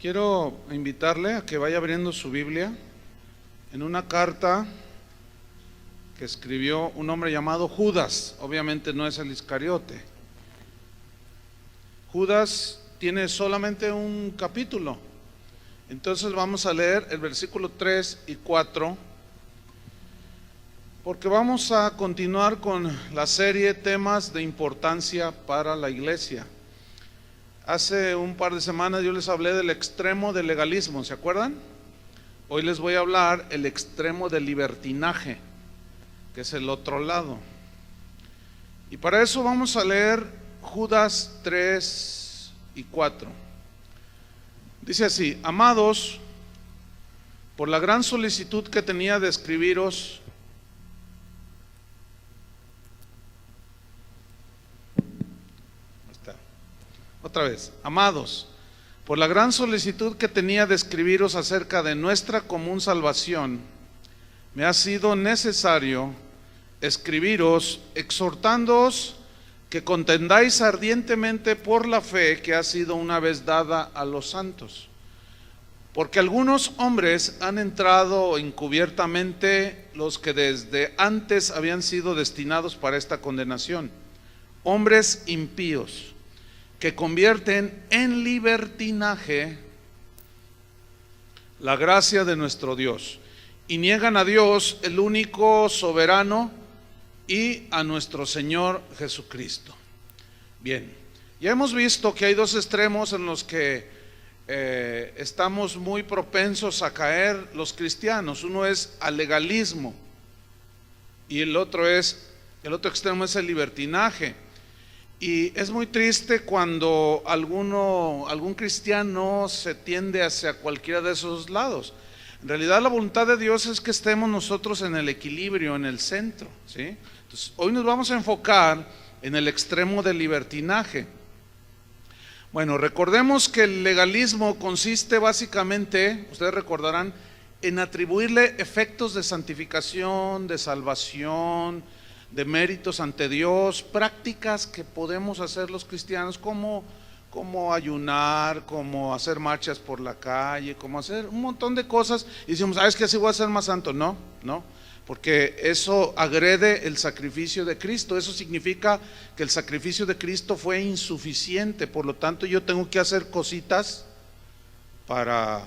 Quiero invitarle a que vaya abriendo su Biblia en una carta que escribió un hombre llamado Judas. Obviamente no es el Iscariote. Judas tiene solamente un capítulo. Entonces vamos a leer el versículo 3 y 4, porque vamos a continuar con la serie temas de importancia para la iglesia. Hace un par de semanas yo les hablé del extremo del legalismo, ¿se acuerdan? Hoy les voy a hablar el extremo del libertinaje, que es el otro lado. Y para eso vamos a leer Judas 3 y 4. Dice así: amados, por la gran solicitud que tenía de escribiros, otra vez, amados, por la gran solicitud que tenía de escribiros acerca de nuestra común salvación, me ha sido necesario escribiros exhortándoos que contendáis ardientemente por la fe que ha sido una vez dada a los santos. Porque algunos hombres han entrado encubiertamente, los que desde antes habían sido destinados para esta condenación, hombres impíos, que convierten en libertinaje la gracia de nuestro Dios y niegan a Dios, el único soberano, y a nuestro Señor Jesucristo. Bien, ya hemos visto que hay dos extremos en los que estamos muy propensos a caer los cristianos. Uno es al legalismo y el otro extremo es el libertinaje. Y es muy triste cuando algún cristiano se tiende hacia cualquiera de esos lados. En realidad la voluntad de Dios es que estemos nosotros en el equilibrio, en el centro, ¿sí? Entonces, hoy nos vamos a enfocar en el extremo del libertinaje. Bueno, recordemos que el legalismo consiste básicamente, ustedes recordarán, en atribuirle efectos de santificación, de salvación, de méritos ante Dios, prácticas que podemos hacer los cristianos, como ayunar, como hacer marchas por la calle, como hacer un montón de cosas, y decimos, es que así voy a ser más santo. No, porque eso agrede el sacrificio de Cristo. Eso significa que el sacrificio de Cristo fue insuficiente, por lo tanto yo tengo que hacer cositas para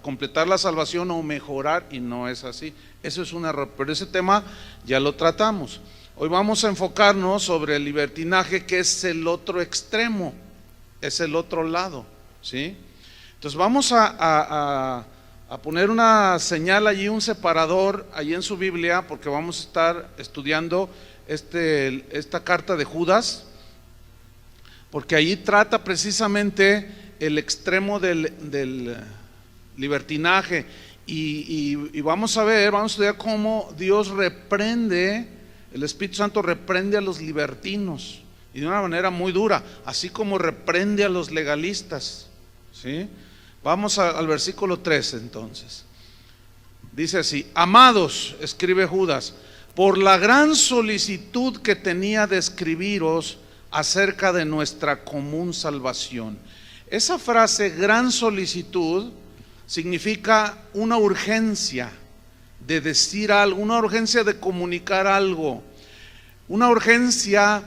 completar la salvación o mejorar, y no es así. Eso es un error, pero ese tema ya lo tratamos. Hoy vamos a enfocarnos sobre el libertinaje, que es el otro extremo, es el otro lado, ¿sí? Entonces vamos a poner una señal allí, un separador allí en su Biblia, porque vamos a estar estudiando esta carta de Judas, porque allí trata precisamente el extremo del libertinaje, y vamos a estudiar cómo Dios reprende, el Espíritu Santo reprende a los libertinos, y de una manera muy dura, así como reprende a los legalistas, ¿sí? Vamos al versículo 3 entonces. Dice así: amados, escribe Judas, por la gran solicitud que tenía de escribiros acerca de nuestra común salvación. Esa frase, gran solicitud, significa una urgencia de decir algo, una urgencia de comunicar algo, una urgencia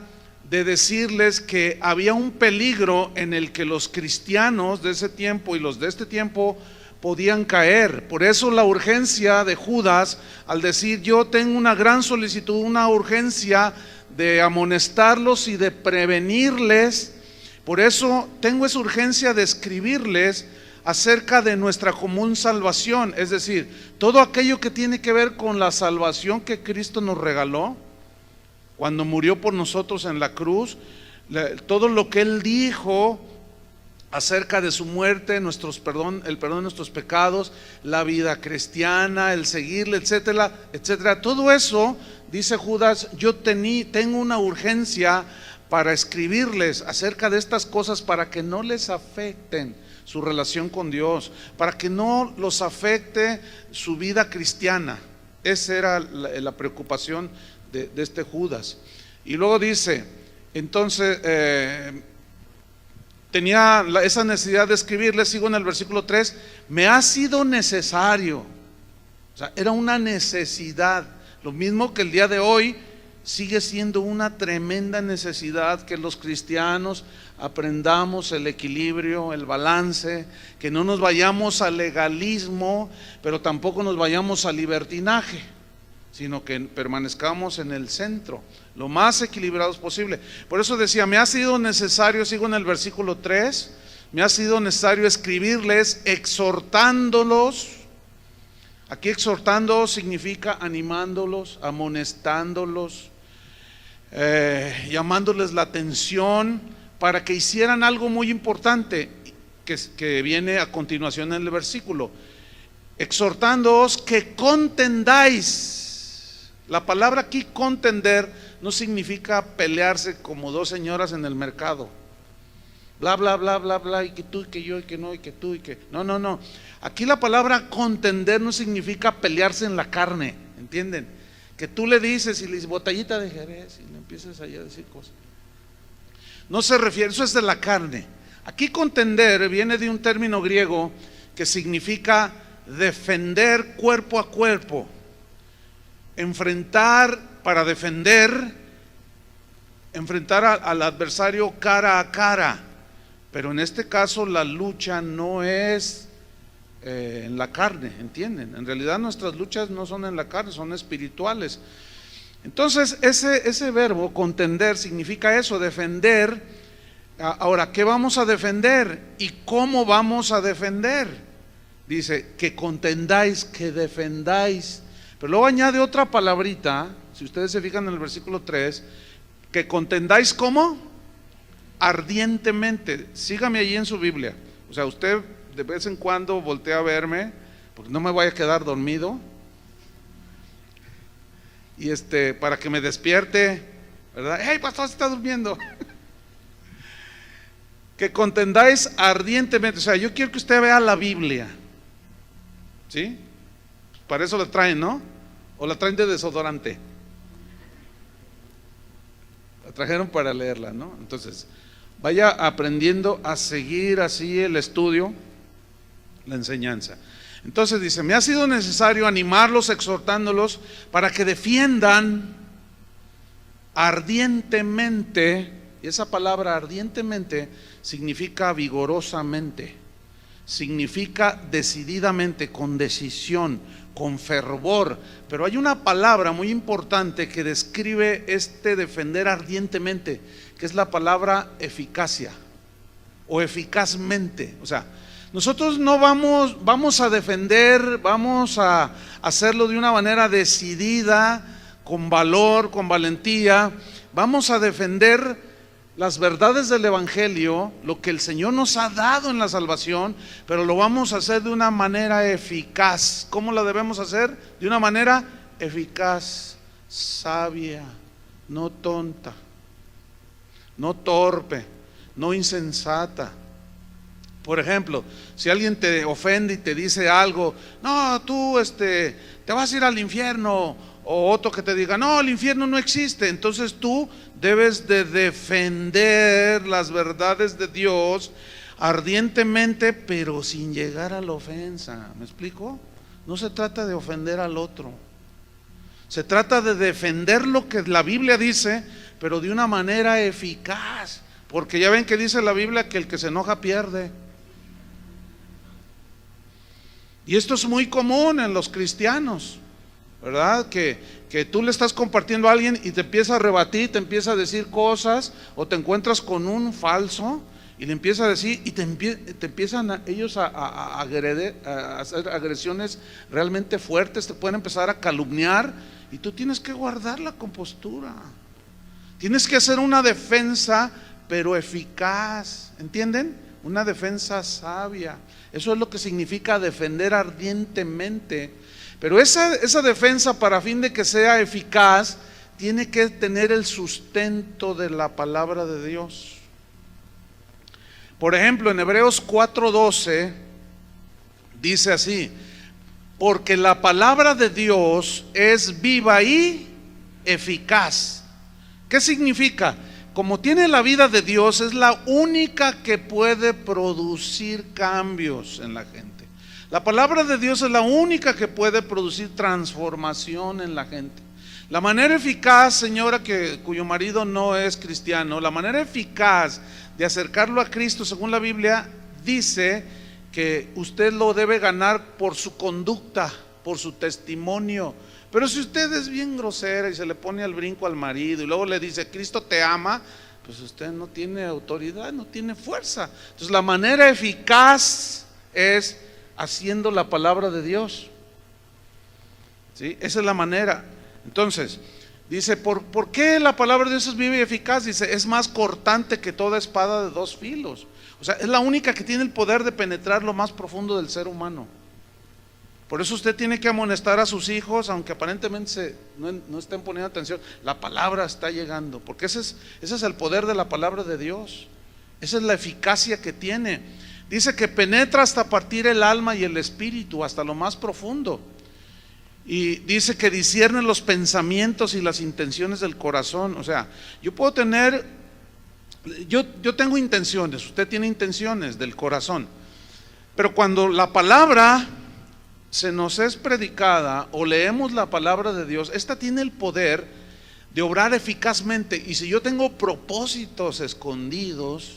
de decirles que había un peligro en el que los cristianos de ese tiempo y los de este tiempo podían caer. Por eso la urgencia de Judas al decir: yo tengo una gran solicitud, una urgencia de amonestarlos y de prevenirles. Por eso tengo esa urgencia de escribirles acerca de nuestra común salvación, es decir, todo aquello que tiene que ver con la salvación que Cristo nos regaló cuando murió por nosotros en la cruz, todo lo que Él dijo acerca de su muerte, el perdón de nuestros pecados, la vida cristiana, el seguirle, etcétera, etcétera. Todo eso, dice Judas, yo tengo una urgencia para escribirles acerca de estas cosas, para que no les afecten su relación con Dios, para que no los afecte su vida cristiana. Esa era la preocupación de este Judas. Y luego dice, entonces, tenía esa necesidad de escribirles, sigo en el versículo 3, me ha sido necesario. O sea, era una necesidad. Lo mismo que el día de hoy sigue siendo una tremenda necesidad que los cristianos aprendamos el equilibrio, el balance, que no nos vayamos al legalismo, pero tampoco nos vayamos al libertinaje, sino que permanezcamos en el centro, lo más equilibrados posible. Por eso decía, me ha sido necesario, sigo en el versículo 3, me ha sido necesario escribirles exhortándolos. Aquí exhortando significa animándolos, amonestándolos, llamándoles la atención para que hicieran algo muy importante que viene a continuación en el versículo. Exhortándoos que contendáis. La palabra aquí contender no significa pelearse como dos señoras en el mercado. Bla, bla, bla, bla, bla, y que tú, y que yo, y que no, y que tú, y que… No, no, no. Aquí la palabra contender no significa pelearse en la carne, ¿entienden? Que tú le dices y le dices botellita de Jerez y le empiezas allá a decir cosas. No se refiere, eso es de la carne. Aquí contender viene de un término griego que significa defender cuerpo a cuerpo, enfrentar para defender, enfrentar al adversario cara a cara. Pero en este caso la lucha no es en la carne, ¿entienden? En realidad nuestras luchas no son en la carne, son espirituales. Entonces ese verbo contender significa eso, defender. Ahora, ¿qué vamos a defender? ¿Y cómo vamos a defender? Dice, que contendáis, que defendáis. Pero luego añade otra palabrita, si ustedes se fijan en el versículo 3, que contendáis ¿cómo? Ardientemente. Sígame allí en su Biblia. O sea, usted de vez en cuando voltea a verme, porque no me vaya a quedar dormido, y para que me despierte, ¿verdad? ¡Hey, pastor, se está durmiendo! Que contendáis ardientemente. O sea, yo quiero que usted vea la Biblia, ¿sí? Para eso la traen, ¿no? O la traen de desodorante. La trajeron para leerla, ¿no? Entonces, vaya aprendiendo a seguir así el estudio, la enseñanza. Entonces dice, me ha sido necesario animarlos, exhortándolos, para que defiendan ardientemente. Y esa palabra ardientemente significa vigorosamente, significa decididamente, con decisión, con fervor. Pero hay una palabra muy importante que describe defender ardientemente, que es la palabra eficacia o eficazmente. O sea, nosotros no vamos a defender, vamos a hacerlo de una manera decidida, con valor, con valentía. Vamos a defender las verdades del Evangelio, lo que el Señor nos ha dado en la salvación, pero lo vamos a hacer de una manera eficaz. ¿Cómo la debemos hacer? De una manera eficaz, sabia, no tonta, no torpe, no insensata. Por ejemplo, si alguien te ofende y te dice algo, no, tú te vas a ir al infierno, o otro que te diga, no, el infierno no existe, entonces tú debes de defender las verdades de Dios ardientemente, pero sin llegar a la ofensa. ¿Me explico? No se trata de ofender al otro, se trata de defender lo que la Biblia dice, pero de una manera eficaz, porque ya ven que dice la Biblia que el que se enoja pierde. Y esto es muy común en los cristianos, ¿verdad? Que tú le estás compartiendo a alguien y te empieza a rebatir, te empieza a decir cosas, o te encuentras con un falso y le empieza a decir, y te empiezan ellos a hacer agresiones realmente fuertes, te pueden empezar a calumniar, y tú tienes que guardar la compostura, tienes que hacer una defensa, pero eficaz, ¿entienden? Una defensa sabia. Eso es lo que significa defender ardientemente. Pero esa defensa, para fin de que sea eficaz, tiene que tener el sustento de la palabra de Dios. Por ejemplo, en Hebreos 4:12 dice así: porque la palabra de Dios es viva y eficaz. ¿Qué significa? como tiene la vida de Dios, es la única que puede producir cambios en la gente. La palabra de Dios es la única que puede producir transformación en la gente. La manera eficaz, señora, cuyo marido no es cristiano, la manera eficaz de acercarlo a Cristo, según la Biblia, dice que usted lo debe ganar por su conducta, por su testimonio. Pero si usted es bien grosera y se le pone al brinco al marido y luego le dice Cristo te ama, pues usted no tiene autoridad, no tiene fuerza. Entonces la manera eficaz es haciendo la palabra de Dios, ¿sí? Esa es la manera. Entonces dice, ¿por qué la palabra de Dios es viva y eficaz? Dice, es más cortante que toda espada de dos filos. O sea, es la única que tiene el poder de penetrar lo más profundo del ser humano. Por eso usted tiene que amonestar a sus hijos, aunque aparentemente no estén poniendo atención. La palabra está llegando, porque ese es el poder de la palabra de Dios. Esa es la eficacia que tiene. Dice que penetra hasta partir el alma y el espíritu, hasta lo más profundo. Y dice que discierne los pensamientos y las intenciones del corazón. O sea, yo tengo intenciones, usted tiene intenciones del corazón, pero cuando la palabra se nos es predicada o leemos la palabra de Dios, esta tiene el poder de obrar eficazmente. Y si yo tengo propósitos escondidos,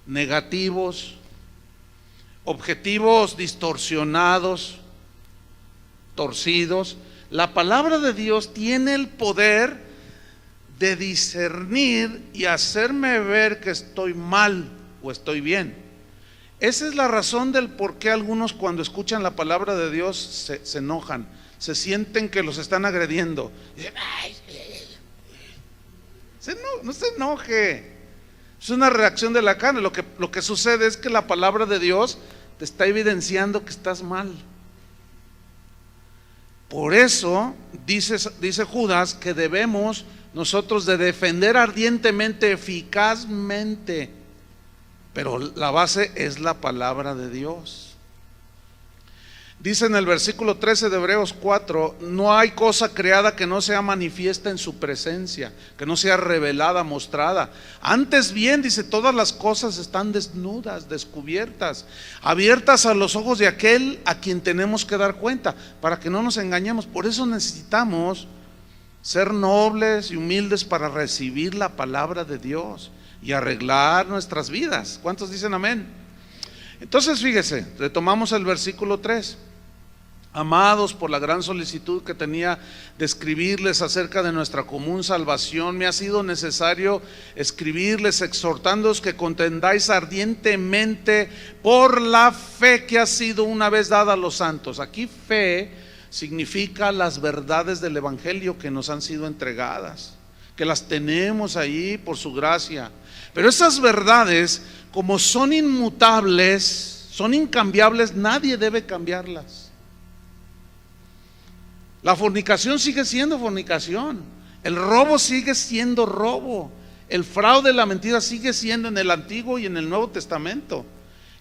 negativos, objetivos distorsionados, torcidos, la palabra de Dios tiene el poder de discernir y hacerme ver que estoy mal o estoy bien. Esa es la razón del por qué algunos cuando escuchan la palabra de Dios se enojan, se sienten que los están agrediendo. Dicen, ay, no se enoje, es una reacción de la carne. Lo que sucede es que la palabra de Dios te está evidenciando que estás mal. Por eso dice Judas que debemos nosotros de defender ardientemente, eficazmente, pero la base es la palabra de Dios. Dice en el versículo 13 de Hebreos 4, no hay cosa creada que no sea manifiesta en su presencia, que no sea revelada, mostrada. Antes bien, dice, todas las cosas están desnudas, descubiertas, abiertas a los ojos de aquel a quien tenemos que dar cuenta, para que no nos engañemos. Por eso necesitamos ser nobles y humildes para recibir la palabra de Dios y arreglar nuestras vidas. ¿Cuántos dicen amén? Entonces fíjese, retomamos el versículo 3. Amados, por la gran solicitud que tenía de escribirles acerca de nuestra común salvación, me ha sido necesario escribirles exhortándoos que contendáis ardientemente por la fe que ha sido una vez dada a los santos. Aquí fe significa las verdades del evangelio que nos han sido entregadas, que las tenemos ahí por su gracia. Pero esas verdades, como son inmutables, son incambiables, nadie debe cambiarlas. La fornicación sigue siendo fornicación, el robo sigue siendo robo, el fraude, la mentira sigue siendo en el Antiguo y en el Nuevo Testamento.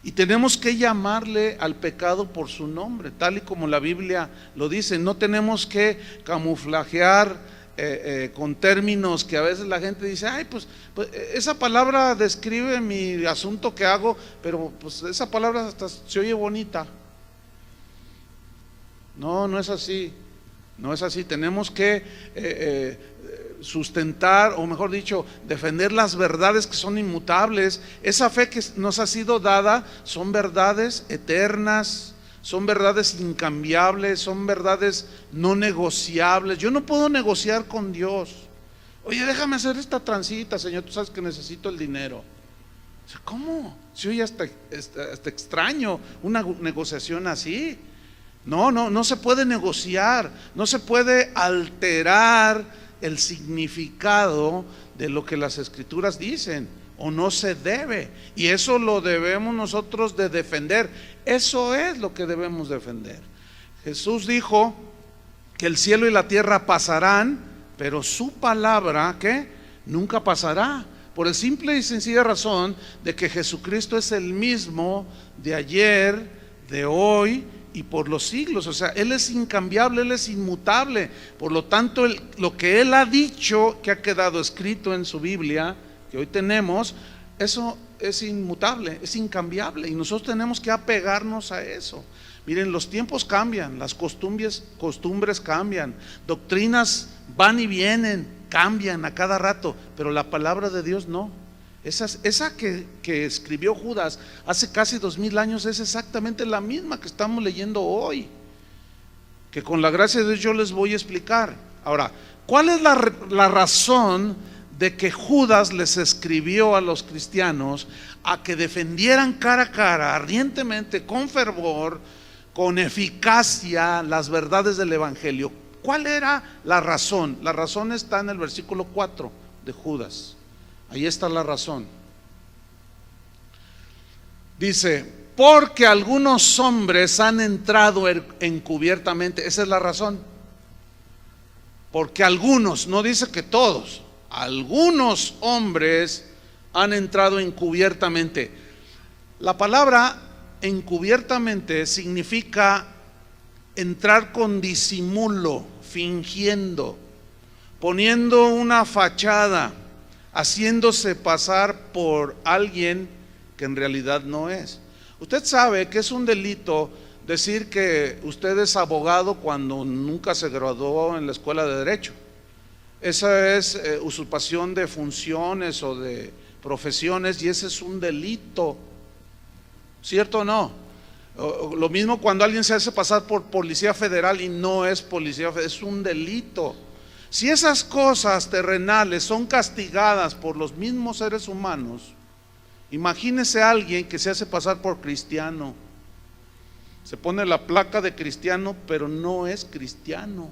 Y tenemos que llamarle al pecado por su nombre, tal y como la Biblia lo dice. No tenemos que camuflajear con términos que a veces la gente dice, ay, pues esa palabra describe mi asunto que hago, pero pues esa palabra hasta se oye bonita. No es así. No es así. Tenemos que sustentar, o mejor dicho, defender las verdades que son inmutables. Esa fe que nos ha sido dada son verdades eternas, son verdades incambiables, son verdades no negociables. Yo no puedo negociar con Dios. Oye, déjame hacer esta transita, Señor, tú sabes que necesito el dinero. O sea, ¿cómo? Si oye hasta extraño una negociación así. No se puede negociar, no se puede alterar el significado de lo que las Escrituras dicen, o no se debe, y eso lo debemos nosotros de defender. Eso es lo que debemos defender. Jesús dijo que el cielo y la tierra pasarán, pero su palabra, ¿qué? Nunca pasará, por el simple y sencilla razón de que Jesucristo es el mismo de ayer, de hoy y por los siglos. O sea, Él es incambiable, Él es inmutable. Por lo tanto, lo que Él ha dicho, que ha quedado escrito en su Biblia, que hoy tenemos, eso es inmutable, es incambiable, y nosotros tenemos que apegarnos a eso. Miren, los tiempos cambian, las costumbres cambian, doctrinas van y vienen, cambian a cada rato, pero la palabra de Dios no. Esa que escribió Judas hace casi 2000 años es exactamente la misma que estamos leyendo hoy, que con la gracia de Dios yo les voy a explicar. Ahora, ¿cuál es la razón de que Judas les escribió a los cristianos a que defendieran cara a cara, ardientemente, con fervor, con eficacia, las verdades del Evangelio? ¿Cuál era la razón? La razón está en el versículo 4 de Judas. Ahí está la razón. Dice: porque algunos hombres han entrado encubiertamente. Esa es la razón. Porque algunos, no dice que todos, algunos hombres han entrado encubiertamente. La palabra encubiertamente significa entrar con disimulo, fingiendo, poniendo una fachada, haciéndose pasar por alguien que en realidad no es. Usted sabe que es un delito decir que usted es abogado cuando nunca se graduó en la escuela de Derecho. Esa es usurpación de funciones o de profesiones, y ese es un delito, ¿cierto o no? Lo mismo cuando alguien se hace pasar por policía federal y no es policía federal, es un delito. Si esas cosas terrenales son castigadas por los mismos seres humanos, imagínese a alguien que se hace pasar por cristiano, se pone la placa de cristiano pero no es cristiano.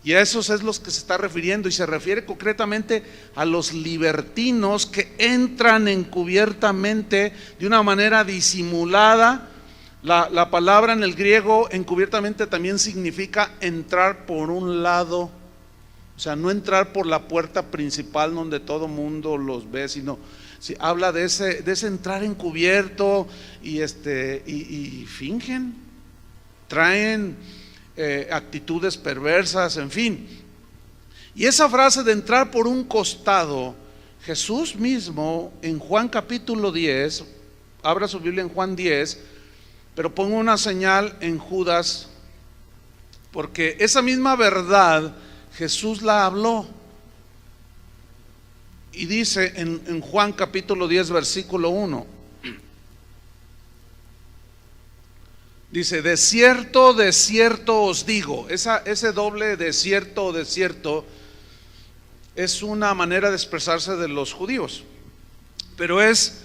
Y a esos es los que se está refiriendo, y se refiere concretamente a los libertinos que entran encubiertamente de una manera disimulada. La palabra en el griego encubiertamente también significa entrar por un lado, o sea, no entrar por la puerta principal donde todo mundo los ve, sino habla de ese entrar encubierto, y fingen, traen actitudes perversas, en fin. Y esa frase de entrar por un costado, Jesús mismo en Juan capítulo 10, abra su Biblia en Juan 10, pero pongo una señal en Judas, porque esa misma verdad Jesús la habló. Y dice en Juan capítulo 10 versículo 1, dice: de cierto os digo. Ese doble de cierto es una manera de expresarse de los judíos, pero es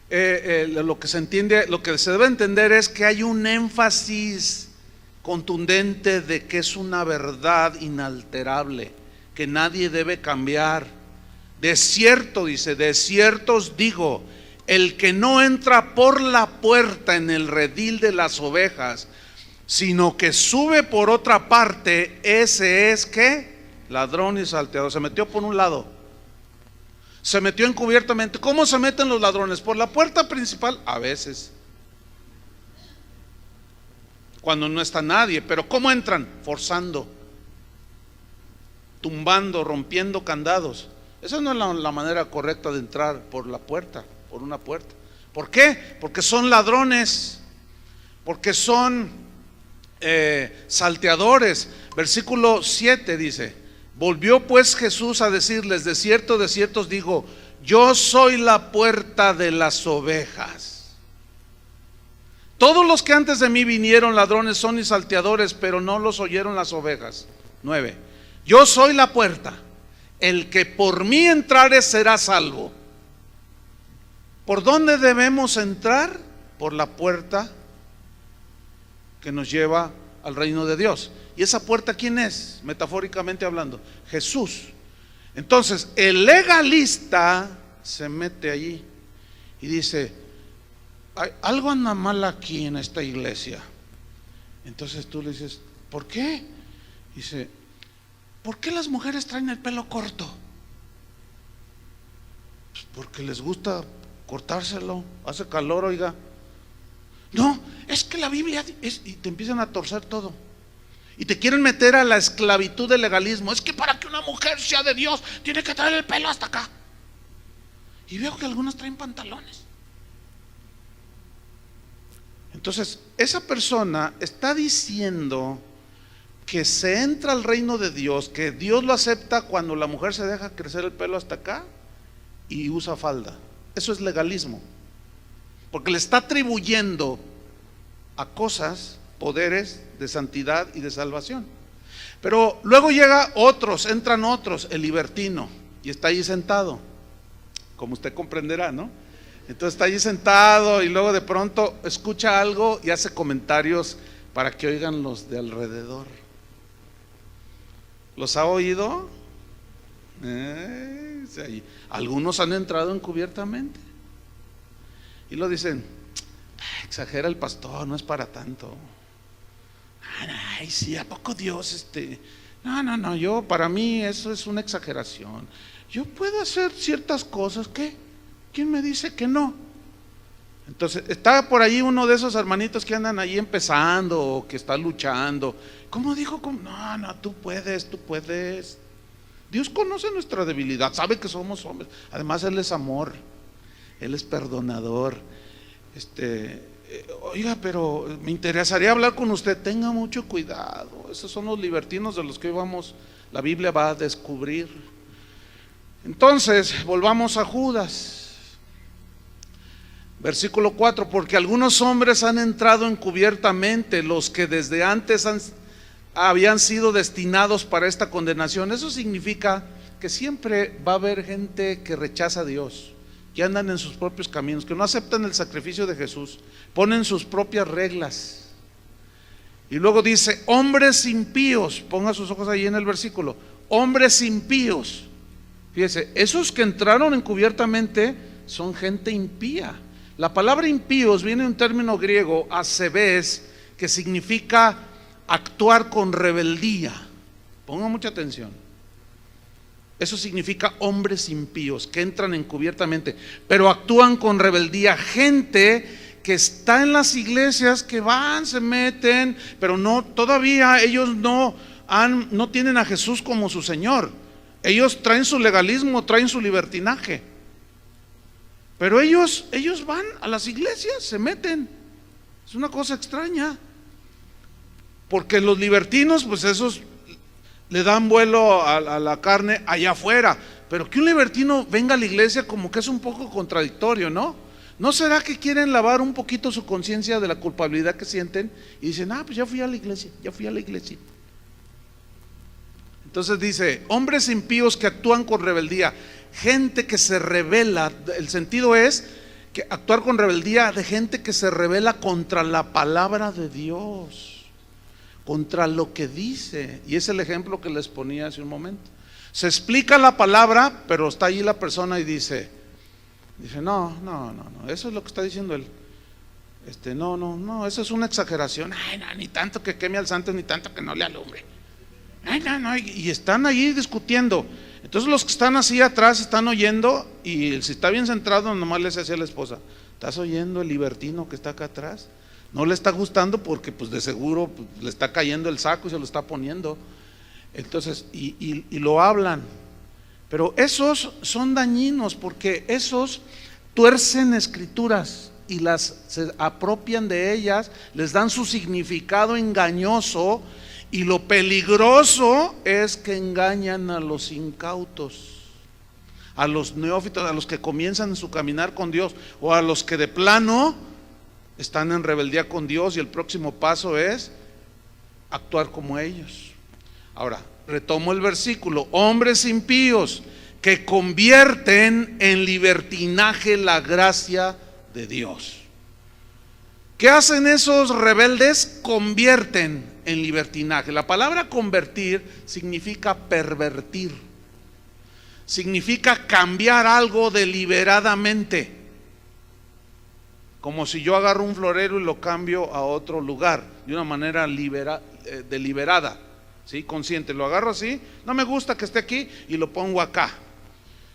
lo que se entiende, lo que se debe entender es que hay un énfasis contundente de que es una verdad inalterable, que nadie debe cambiar. De cierto, dice, de cierto os digo, el que no entra por la puerta en el redil de las ovejas, sino que sube por otra parte, ese es ¿qué? Ladrón y salteador. Se metió por un lado, se metió encubiertamente. ¿Cómo se meten los ladrones? Por la puerta principal, a veces, cuando no está nadie. Pero ¿cómo entran? Forzando, tumbando, rompiendo candados. Esa no es la manera correcta de entrar por la puerta, por una puerta. ¿Por qué? Porque son ladrones, porque son salteadores. Versículo 7 dice: volvió pues Jesús a decirles: de cierto os digo, yo soy la puerta de las ovejas. Todos los que antes de mí vinieron ladrones son y salteadores, pero no los oyeron las ovejas. 9. Yo soy la puerta, el que por mí entrare será salvo. ¿Por dónde debemos entrar? Por la puerta que nos lleva al reino de Dios. ¿Y esa puerta quién es? Metafóricamente hablando, Jesús. Entonces el legalista se mete allí y dice: algo anda mal aquí en esta iglesia. Entonces tú le dices: ¿por qué? Dice: ¿por qué las mujeres traen el pelo corto? Pues porque les gusta cortárselo, hace calor, oiga. No, es que la Biblia es, y te empiezan a torcer todo. Y te quieren meter a la esclavitud del legalismo. Es que para que una mujer sea de Dios, tiene que traer el pelo hasta acá. Y veo que algunos traen pantalones. Entonces, esa persona está diciendo que se entra al reino de Dios, que Dios lo acepta cuando la mujer se deja crecer el pelo hasta acá y usa falda. Eso es legalismo, porque le está atribuyendo a cosas poderes de santidad y de salvación. Pero luego llega otros, entran otros, el libertino, y está ahí sentado, como usted comprenderá, ¿no? Entonces está allí sentado y luego de pronto escucha algo y hace comentarios para que oigan los de alrededor. ¿Los ha oído? Algunos han entrado encubiertamente y lo dicen: exagera el pastor, no es para tanto. Ay, sí, ¿a poco Dios No, yo, para mí eso es una exageración. Yo puedo hacer ciertas cosas. ¿Qué? ¿Quién me dice que no? Entonces está por ahí uno de esos hermanitos que andan ahí empezando o que está luchando. ¿Cómo dijo? No, tú puedes. Dios conoce nuestra debilidad, sabe que somos hombres. Además Él es amor, Él es perdonador. Oiga, pero me interesaría hablar con usted. Tenga mucho cuidado. Esos son los libertinos de los que la Biblia va a descubrir. Entonces, volvamos a Judas. Versículo 4: porque algunos hombres han entrado encubiertamente, los que desde antes habían sido destinados para esta condenación. Eso significa que siempre va a haber gente que rechaza a Dios, que andan en sus propios caminos, que no aceptan el sacrificio de Jesús, ponen sus propias reglas. Y luego dice: hombres impíos. Ponga sus ojos ahí en el versículo: hombres impíos. Fíjese, esos que entraron encubiertamente son gente impía. La palabra impíos viene de un término griego, asebes, que significa actuar con rebeldía. Ponga mucha atención. Eso significa hombres impíos, que entran encubiertamente, pero actúan con rebeldía. Gente que está en las iglesias, que van, se meten, pero no, todavía ellos no tienen a Jesús como su Señor. Ellos traen su legalismo, traen su libertinaje. Pero ellos van a las iglesias, se meten. Es una cosa extraña. Porque los libertinos, pues esos le dan vuelo a la carne allá afuera. Pero que un libertino venga a la iglesia, como que es un poco contradictorio, ¿no? ¿No será que quieren lavar un poquito su conciencia de la culpabilidad que sienten? Y dicen: pues ya fui a la iglesia. Entonces dice: hombres impíos que actúan con rebeldía. Gente que se rebela. El sentido es que actuar con rebeldía de gente que se rebela contra la palabra de Dios, contra lo que dice. Y es el ejemplo que les ponía hace un momento. Se explica la palabra, pero está allí la persona y dice: no, eso es lo que está diciendo él. No, eso es una exageración. Ay, no, ni tanto que queme al santo, ni tanto que no le alumbre. Ay, no, y están allí discutiendo. Entonces los que están así atrás están oyendo, y si está bien centrado, nomás le decía a la esposa: ¿estás oyendo el libertino que está acá atrás? No le está gustando porque pues de seguro pues, le está cayendo el saco y se lo está poniendo. Entonces, y lo hablan. Pero esos son dañinos, porque esos tuercen escrituras y se apropian de ellas, les dan su significado engañoso. Y lo peligroso es que engañan a los incautos, a los neófitos, a los que comienzan su caminar con Dios, o a los que de plano están en rebeldía con Dios, y el próximo paso es actuar como ellos. Ahora, retomo el versículo: hombres impíos que convierten en libertinaje la gracia de Dios. ¿Qué hacen esos rebeldes? Convierten en libertinaje. La palabra convertir significa pervertir, significa cambiar algo deliberadamente. Como si yo agarro un florero y lo cambio a otro lugar de una manera deliberada, ¿sí? Consciente. Lo agarro así, no me gusta que esté aquí, y lo pongo acá.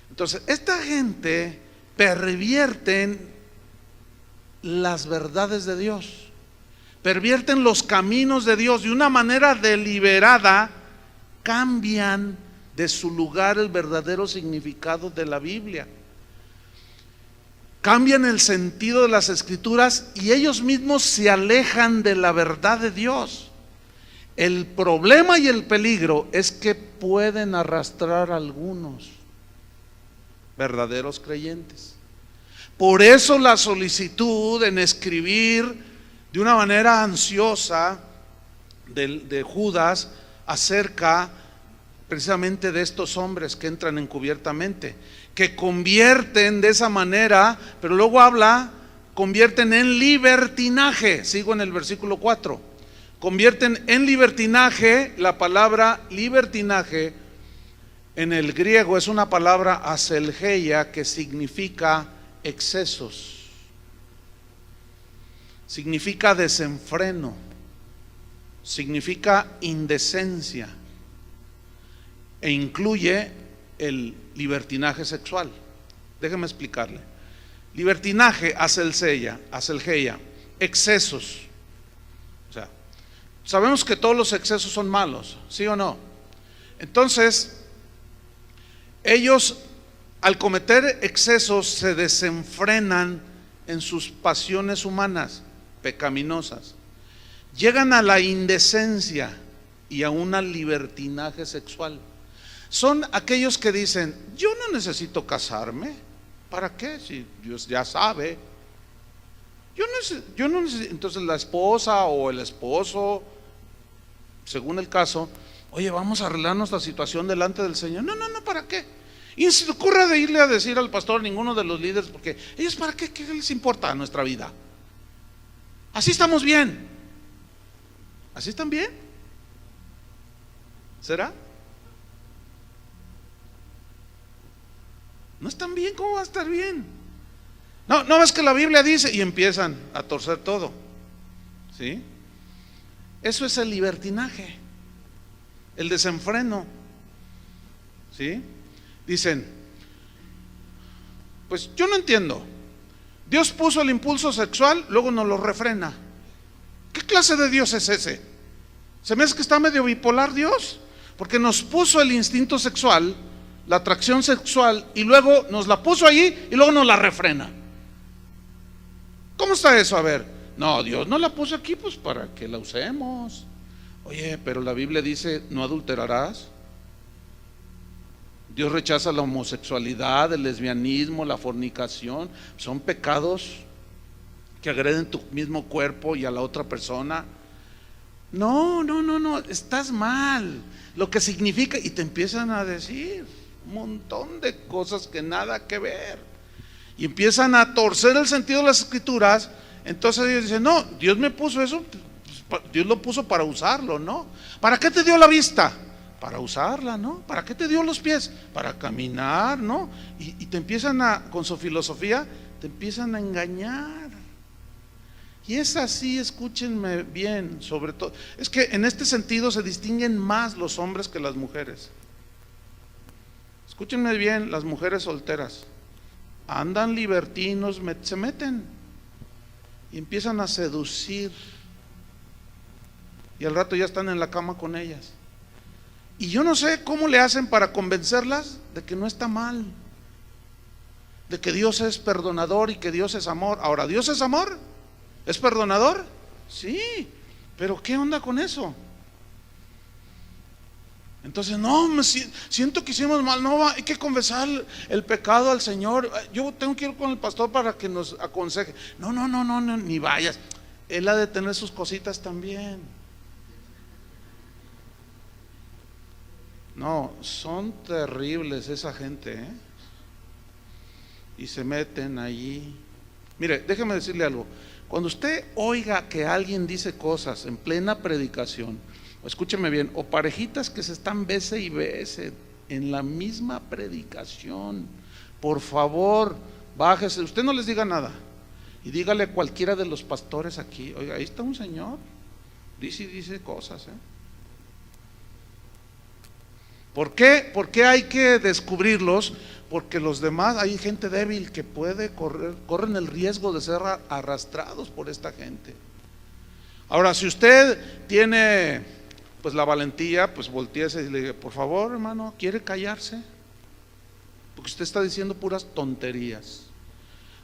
Entonces, esta gente pervierten las verdades de Dios, pervierten los caminos de Dios de una manera deliberada, cambian de su lugar el verdadero significado de la Biblia, cambian el sentido de las Escrituras y ellos mismos se alejan de la verdad de Dios. El problema y el peligro es que pueden arrastrar a algunos verdaderos creyentes. Por eso la solicitud en escribir de una manera ansiosa de Judas acerca precisamente de estos hombres que entran encubiertamente, que convierten de esa manera, pero luego habla, convierten en libertinaje. Sigo en el versículo 4. Convierten en libertinaje. La palabra libertinaje en el griego es una palabra aselgeia que significa excesos, significa desenfreno, significa indecencia e incluye el libertinaje sexual. Déjeme explicarle. Libertinaje, aselgeia, excesos. O sea, sabemos que todos los excesos son malos, ¿sí o no? Entonces, ellos al cometer excesos se desenfrenan en sus pasiones humanas pecaminosas, llegan a la indecencia y a un libertinaje sexual. Son aquellos que dicen: yo no necesito casarme, ¿para qué? Si Dios ya sabe. Yo no necesito. Entonces la esposa o el esposo, según el caso: oye, vamos a arreglarnos la situación delante del Señor. No, ¿para qué? Y se le ocurre de irle a decir al pastor, ninguno de los líderes, porque ellos, ¿para qué? ¿Qué les importa nuestra vida? Así estamos bien. ¿Así están bien? ¿Será? No están bien, ¿cómo va a estar bien? No ves que la Biblia dice, y empiezan a torcer todo, ¿sí? Eso es el libertinaje, el desenfreno, ¿sí? Dicen: pues yo no entiendo, Dios puso el impulso sexual, luego nos lo refrena. ¿Qué clase de Dios es ese? Se me hace que está medio bipolar Dios, porque nos puso el instinto sexual, la atracción sexual, y luego nos la puso allí y luego nos la refrena. ¿Cómo está eso? A ver, no, Dios no la puso aquí pues para que la usemos. Oye, pero la Biblia dice: no adulterarás. Dios rechaza la homosexualidad, el lesbianismo, la fornicación. Son pecados que agreden tu mismo cuerpo y a la otra persona. No, estás mal. Lo que significa, y te empiezan a decir un montón de cosas que nada que ver, y empiezan a torcer el sentido de las Escrituras. Entonces ellos dicen: no, Dios me puso eso, Dios lo puso para usarlo, ¿no? ¿Para qué te dio la vista? Para usarla, ¿no? ¿Para qué te dio los pies? Para caminar, ¿no? Y te empiezan con su filosofía, te empiezan a engañar. Y es así, escúchenme bien, sobre todo. Es que en este sentido se distinguen más los hombres que las mujeres. Escúchenme bien, las mujeres solteras andan libertinos, se meten y empiezan a seducir, y al rato ya están en la cama con ellas. Y yo no sé cómo le hacen para convencerlas de que no está mal, de que Dios es perdonador y que Dios es amor. Ahora, ¿Dios es amor? ¿Es perdonador? Sí, pero ¿qué onda con eso? Entonces, no, siento que hicimos mal, no, hay que confesar el pecado al Señor. Yo tengo que ir con el pastor para que nos aconseje. No, ni vayas. Él ha de tener sus cositas también. No, son terribles esa gente, ¿eh? Y se meten allí. Mire, déjeme decirle algo. Cuando usted oiga que alguien dice cosas en plena predicación, escúcheme bien, o parejitas que se están bese y bese en la misma predicación, por favor, bájese. Usted no les diga nada y dígale a cualquiera de los pastores aquí: oiga, ahí está un señor, dice cosas, ¿eh? ¿Por qué hay que descubrirlos? porque los demás, hay gente débil que corren el riesgo de ser arrastrados por esta gente. Ahora, si usted tiene pues la valentía, pues volteese y le diga: por favor, hermano, ¿quiere callarse? Porque usted está diciendo puras tonterías.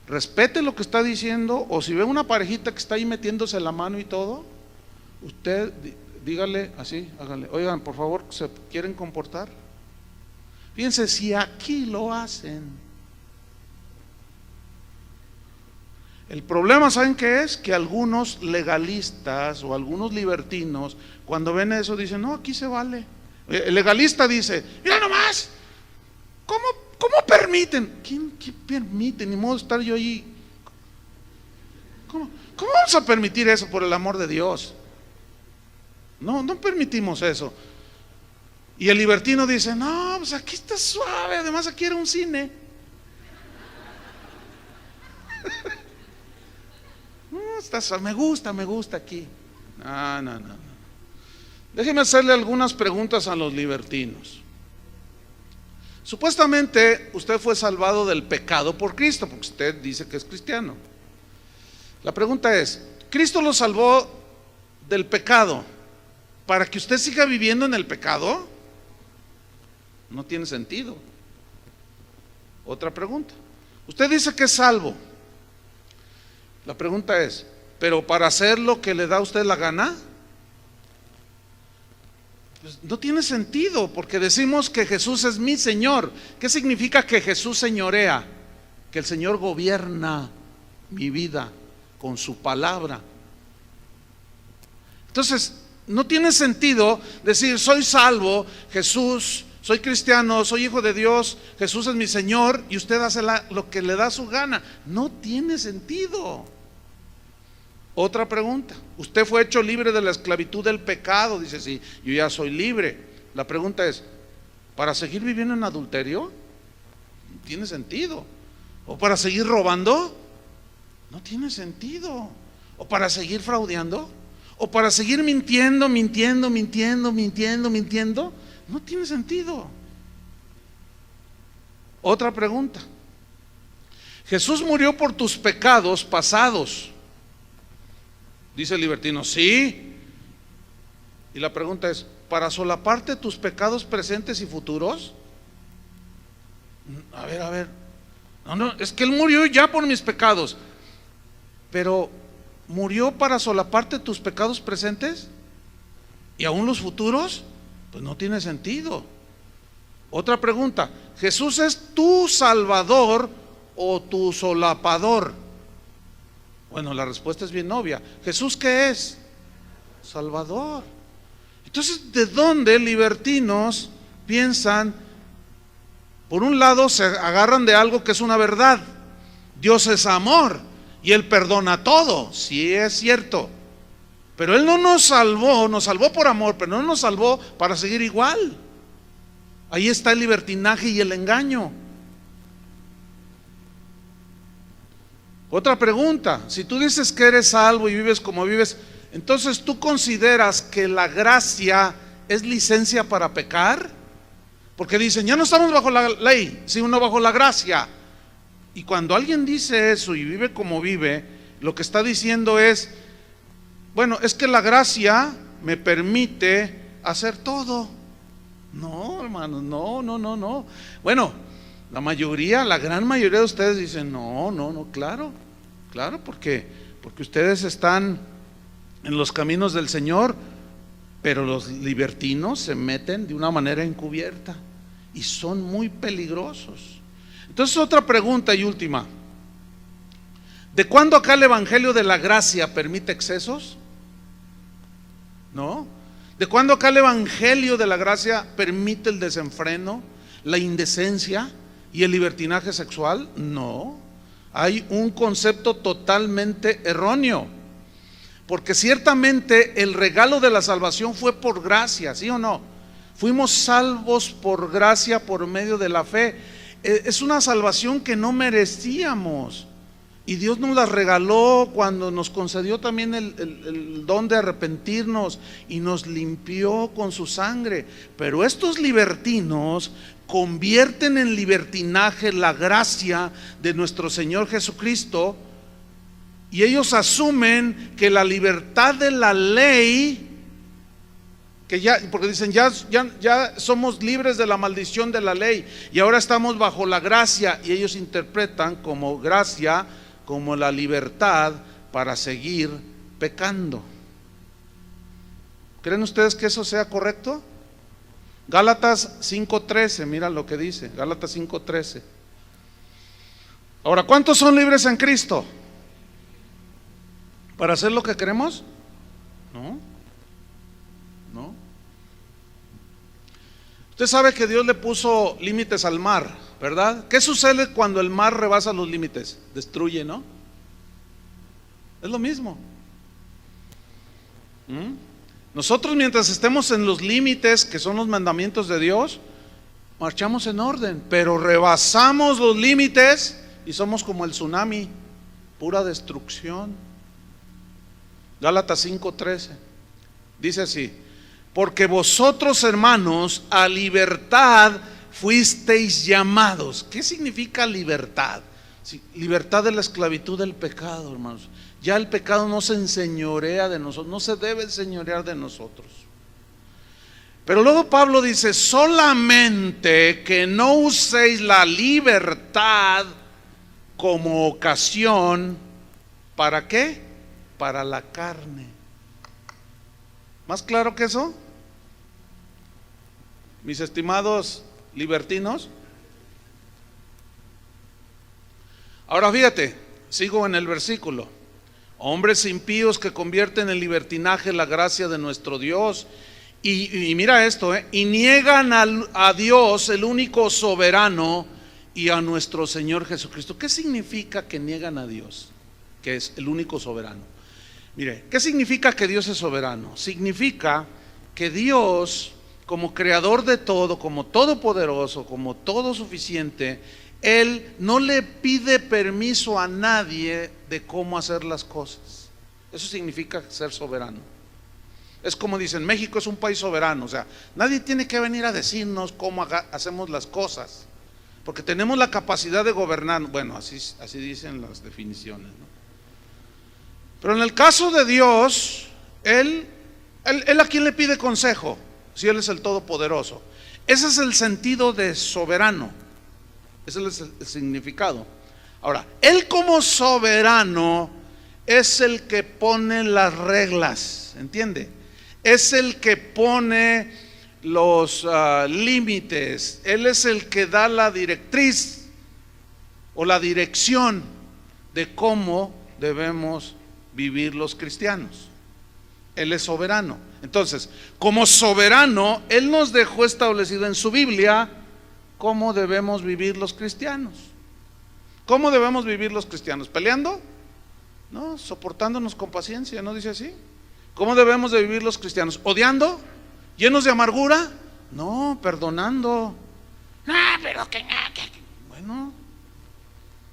Respete lo que está diciendo, o si ve una parejita que está ahí metiéndose la mano y todo, usted dígale así, hágale: oigan, por favor, ¿se quieren comportar? Fíjense, si aquí lo hacen. El problema, ¿saben qué es? Que algunos legalistas o algunos libertinos, cuando ven eso, dicen: no, aquí se vale. El legalista dice: mira nomás, ¿cómo permiten? ¿Quién permite? Ni modo de estar yo ahí. ¿Cómo vamos a permitir eso, por el amor de Dios? No permitimos eso. Y el libertino dice: no, pues aquí está suave, además aquí era un cine. Me gusta aquí. No. Déjeme hacerle algunas preguntas a los libertinos. Supuestamente usted fue salvado del pecado por Cristo, porque usted dice que es cristiano. La pregunta es: ¿Cristo lo salvó del pecado para que usted siga viviendo en el pecado? No tiene sentido. Otra pregunta: usted dice que es salvo. La pregunta es: ¿pero para hacer lo que le da a usted la gana? Pues no tiene sentido, porque decimos que Jesús es mi Señor. ¿Qué significa que Jesús señorea? Que el Señor gobierna mi vida con su palabra. Entonces, no tiene sentido decir: soy salvo, Jesús, soy cristiano, soy hijo de Dios, Jesús es mi Señor, y usted hace lo que le da su gana. No tiene sentido. Otra pregunta: usted fue hecho libre de la esclavitud del pecado. Dice: sí, yo ya soy libre. La pregunta es: ¿para seguir viviendo en adulterio? No tiene sentido. ¿O para seguir robando? No tiene sentido. ¿O para seguir fraudeando? ¿O para seguir mintiendo? No tiene sentido. Otra pregunta: Jesús murió por tus pecados pasados. Dice el libertino: sí. Y la pregunta es: ¿para solaparte tus pecados presentes y futuros? A ver. No, es que Él murió ya por mis pecados. Pero ¿murió para solaparte tus pecados presentes? ¿Y aún los futuros? Pues no tiene sentido. Otra pregunta: ¿Jesús es tu salvador o tu solapador? Bueno, la respuesta es bien obvia. ¿Jesús qué es? Salvador. Entonces, ¿de dónde libertinos piensan? Por un lado, se agarran de algo que es una verdad: Dios es amor y Él perdona todo. Sí, es cierto. Pero Él no nos salvó por amor, pero no nos salvó para seguir igual. Ahí está el libertinaje y el engaño. Otra pregunta: si tú dices que eres salvo y vives como vives, entonces ¿tú consideras que la gracia es licencia para pecar? Porque dicen: ya no estamos bajo la ley, sino bajo la gracia. Y cuando alguien dice eso y vive como vive, lo que está diciendo es: bueno, es que la gracia me permite hacer todo. No, hermanos, no. Bueno, la gran mayoría de ustedes dicen: no, claro, porque ustedes están en los caminos del Señor. Pero los libertinos se meten de una manera encubierta y son muy peligrosos. Entonces, otra pregunta y última: ¿de cuándo acá el evangelio de la gracia permite excesos? ¿No? ¿De cuándo acá el evangelio de la gracia permite el desenfreno, la indecencia y el libertinaje sexual? No. Hay un concepto totalmente erróneo, porque ciertamente el regalo de la salvación fue por gracia, ¿sí o no? Fuimos salvos por gracia por medio de la fe. Es una salvación que no merecíamos. Y Dios nos las regaló cuando nos concedió también el don de arrepentirnos y nos limpió con su sangre. Pero estos libertinos convierten en libertinaje la gracia de nuestro Señor Jesucristo, y ellos asumen que la libertad de la ley, que ya, porque dicen ya somos libres de la maldición de la ley y ahora estamos bajo la gracia, y ellos interpretan como gracia como la libertad para seguir pecando. ¿Creen ustedes que eso sea correcto? Gálatas 5:13, mira lo que dice, Gálatas 5:13. Ahora, ¿cuántos son libres en Cristo? ¿Para hacer lo que queremos? No. Usted sabe que Dios le puso límites al mar, ¿verdad? ¿Qué sucede cuando el mar rebasa los límites? Destruye, ¿no? Es lo mismo. Nosotros, mientras estemos en los límites que son los mandamientos de Dios, marchamos en orden, pero rebasamos los límites y somos como el tsunami, pura destrucción. Gálatas 5:13 dice así: porque vosotros, hermanos, a libertad fuisteis llamados. ¿Qué significa libertad? Libertad de la esclavitud del pecado, hermanos. Ya el pecado no se enseñorea de nosotros, no se debe enseñorear de nosotros. Pero luego Pablo dice: solamente que no uséis la libertad como ocasión, ¿para qué? Para la carne. ¿Más claro que eso? Mis estimados libertinos. Ahora fíjate, sigo en el versículo. Hombres impíos que convierten en libertinaje la gracia de nuestro Dios. Y mira esto, y niegan a Dios, el único soberano, y a nuestro Señor Jesucristo. ¿Qué significa que niegan a Dios, que es el único soberano? Mire, ¿qué significa que Dios es soberano? Significa que Dios, como creador de todo, como todopoderoso, como todo suficiente, Él no le pide permiso a nadie de cómo hacer las cosas. Eso significa ser soberano. Es como dicen, México es un país soberano, o sea, nadie tiene que venir a decirnos cómo hacemos las cosas, porque tenemos la capacidad de gobernar. Bueno, así dicen las definiciones, ¿no? Pero en el caso de Dios, Él a quién le pide consejo, si Él es el Todopoderoso. Ese es el sentido de soberano, ese es el significado. Ahora, Él como soberano es el que pone las reglas, ¿entiende? Es el que pone los límites. Él es el que da la directriz o la dirección de cómo debemos vivir los cristianos. Él es soberano. Entonces, como soberano, Él nos dejó establecido en su Biblia cómo debemos vivir los cristianos. ¿Cómo debemos vivir los cristianos? ¿Peleando? No, soportándonos con paciencia, ¿no dice así? ¿Cómo debemos de vivir los cristianos? ¿Odiando? ¿Llenos de amargura? No, perdonando. Pero que bueno,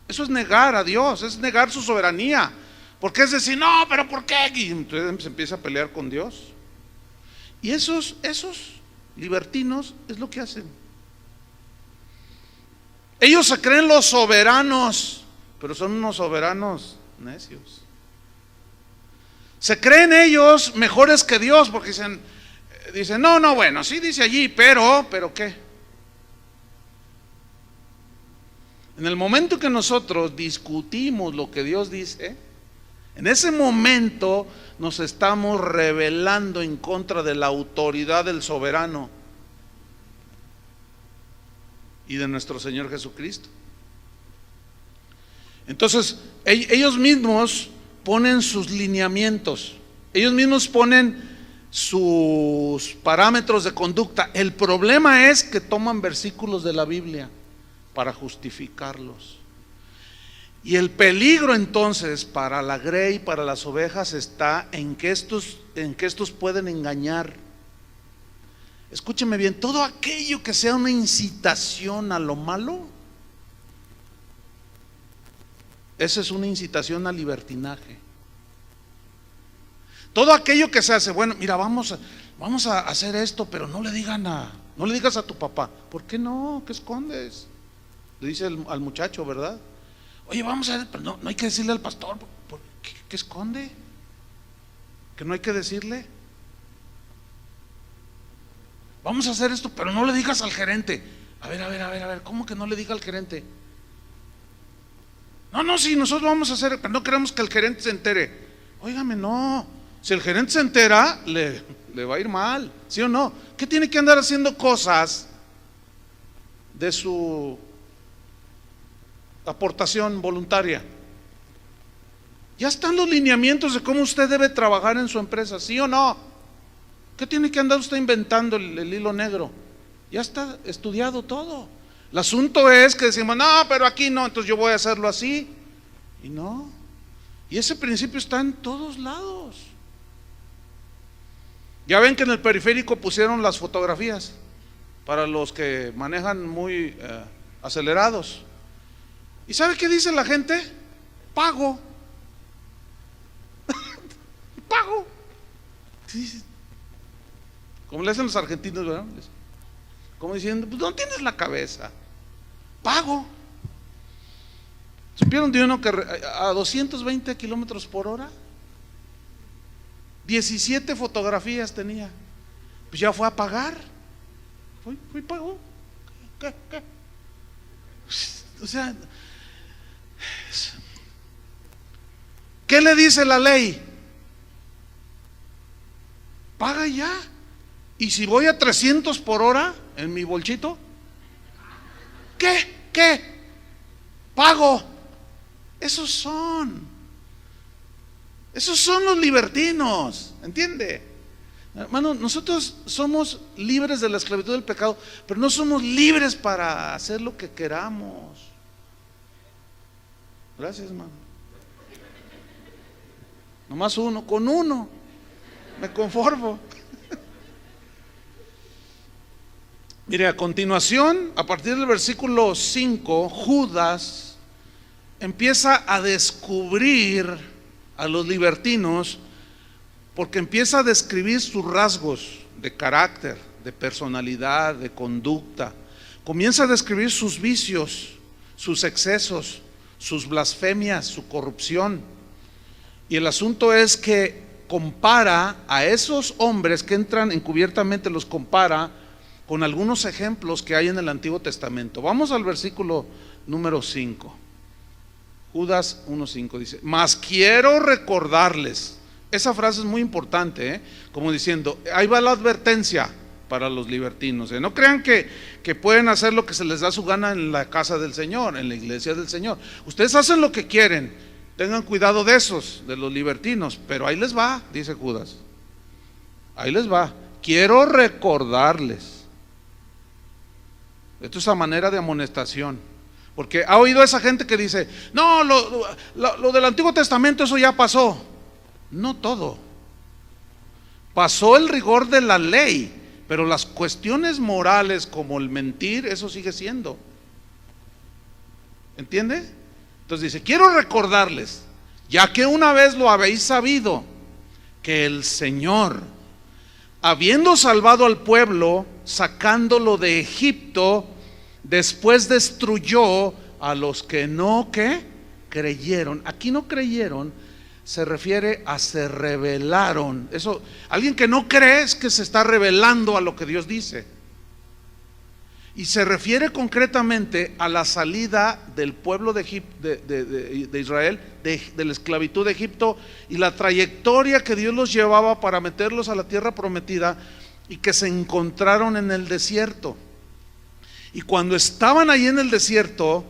eso es negar a Dios, es negar su soberanía. Porque es decir, no, pero ¿por qué? Y entonces se empieza a pelear con Dios. Y esos libertinos es lo que hacen. Ellos se creen los soberanos, pero son unos soberanos necios. Se creen ellos mejores que Dios, porque dicen, no, bueno, sí dice allí, pero ¿qué? En el momento que nosotros discutimos lo que Dios dice, en ese momento nos estamos rebelando en contra de la autoridad del soberano y de nuestro Señor Jesucristo. Entonces, ellos mismos ponen sus lineamientos, ellos mismos ponen sus parámetros de conducta. El problema es que toman versículos de la Biblia para justificarlos. Y el peligro entonces para la grey, para las ovejas, está en que estos pueden engañar. Escúcheme bien, todo aquello que sea una incitación a lo malo, Esa es una incitación al libertinaje. Todo aquello que se hace, bueno, mira, vamos a hacer esto, pero no le digas a tu papá. ¿Por qué no? ¿Qué escondes? Le dice al muchacho, ¿verdad? Oye, vamos a ver, pero no hay que decirle al pastor. ¿Qué esconde? ¿Que no hay que decirle? Vamos a hacer esto, pero no le digas al gerente. A ver, ¿cómo que no le diga al gerente? No, sí, nosotros vamos a hacer, pero no queremos que el gerente se entere. Óigame, no. Si el gerente se entera, le va a ir mal, ¿sí o no? ¿Qué tiene que andar haciendo cosas de su aportación voluntaria? Ya están los lineamientos de cómo usted debe trabajar en su empresa, ¿sí o no? ¿Qué tiene que andar usted inventando el hilo negro? Ya está estudiado todo. El asunto es que decimos, no, pero aquí no, entonces yo voy a hacerlo así. Y no. Y ese principio está en todos lados. Ya ven que en el periférico pusieron las fotografías para los que manejan muy acelerados. ¿Y sabe qué dice la gente? Pago. Pago. Como le hacen los argentinos, ¿verdad? Como diciendo, pues no tienes la cabeza. Pago. ¿Supieron de uno que a 220 kilómetros por hora 17 fotografías tenía? Pues ya fue a pagar. Fue y pagó. ¿Qué? O sea, ¿qué le dice la ley? Paga ya. Y si voy a 300 por hora en mi bolchito, ¿qué? Pago. Esos son los libertinos, ¿entiende? Hermano, nosotros somos libres de la esclavitud del pecado, pero no somos libres para hacer lo que queramos. Gracias, hermano. Nomás con uno me conformo. Mire, a continuación, a partir del versículo 5, Judas empieza a descubrir a los libertinos, porque empieza a describir sus rasgos de carácter, de personalidad, de conducta. Comienza a describir sus vicios, sus excesos, sus blasfemias, su corrupción. Y el asunto es que compara a esos hombres que entran encubiertamente, los compara con algunos ejemplos que hay en el Antiguo Testamento. Vamos al versículo número 5. Judas 1:5 dice: mas quiero recordarles. Esa frase es muy importante, como diciendo, ahí va la advertencia para los libertinos. No crean que pueden hacer lo que se les da su gana en la casa del Señor, en la iglesia del Señor. Ustedes hacen lo que quieren, tengan cuidado de esos, de los libertinos. Pero ahí les va, dice Judas, ahí les va. Quiero recordarles. Esto es a manera de amonestación, porque ha oído a esa gente que dice, no, lo del Antiguo Testamento, eso ya pasó. No todo. Pasó el rigor de la ley, pero las cuestiones morales como el mentir, eso sigue siendo. ¿Entiende? Entonces dice, quiero recordarles, ya que una vez lo habéis sabido, que el Señor, habiendo salvado al pueblo, sacándolo de Egipto, después destruyó a los que no creyeron. Aquí no creyeron se refiere a se rebelaron. Eso, alguien que no cree es que se está rebelando a lo que Dios dice. Y se refiere concretamente a la salida del pueblo de Israel de la esclavitud de Egipto, y la trayectoria que Dios los llevaba para meterlos a la tierra prometida, y que se encontraron en el desierto. Y cuando estaban ahí en el desierto,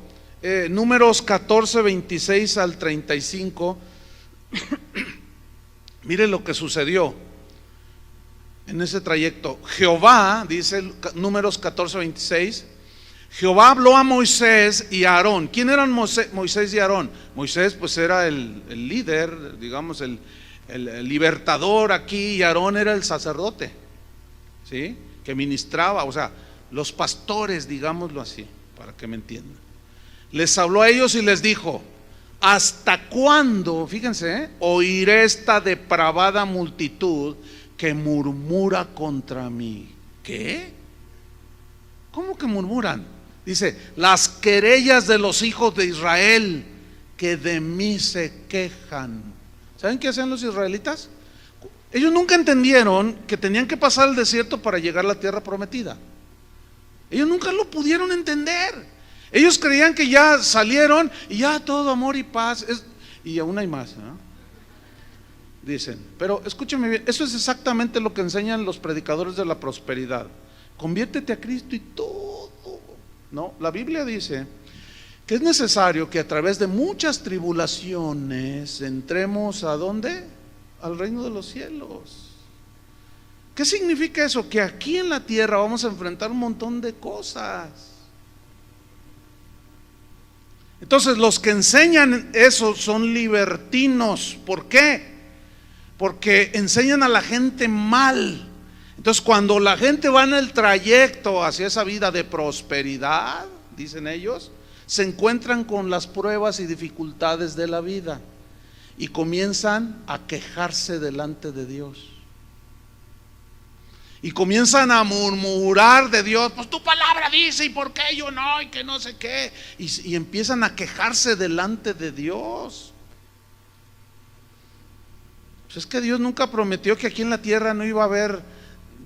Números 14, 26 al 35, mire lo que sucedió en ese trayecto. Jehová, dice Números 14, 26, Jehová habló a Moisés y a Aarón. ¿Quién eran Moisés y Aarón? Moisés pues era el líder, digamos el libertador aquí, y Aarón era el sacerdote, ¿sí? Que ministraba, o sea, los pastores, digámoslo así, para que me entiendan. Les habló a ellos y les dijo: ¿hasta cuándo, fíjense, oiré esta depravada multitud que murmura contra mí? ¿Qué? ¿Cómo que murmuran? Dice, las querellas de los hijos de Israel que de mí se quejan. ¿Saben qué hacían los israelitas? Ellos nunca entendieron que tenían que pasar el desierto para llegar a la tierra prometida. Ellos nunca lo pudieron entender. Ellos creían que ya salieron y ya todo amor y paz y aún hay más, ¿no? Dicen, pero escúcheme bien, eso es exactamente lo que enseñan los predicadores de la prosperidad. Conviértete a Cristo y todo. No, la Biblia dice que es necesario que a través de muchas tribulaciones entremos ¿a dónde? Al reino de los cielos. ¿Qué significa eso? Que aquí en la tierra vamos a enfrentar un montón de cosas. Entonces los que enseñan eso son libertinos. ¿Por qué? Porque enseñan a la gente mal. Entonces cuando la gente va en el trayecto hacia esa vida de prosperidad, dicen ellos, se encuentran con las pruebas y dificultades de la vida y comienzan a quejarse delante de Dios. Y comienzan a murmurar de Dios, pues tu palabra dice, y por qué yo no, y que no sé qué. Y empiezan a quejarse delante de Dios. Pues es que Dios nunca prometió que aquí en la tierra no iba a haber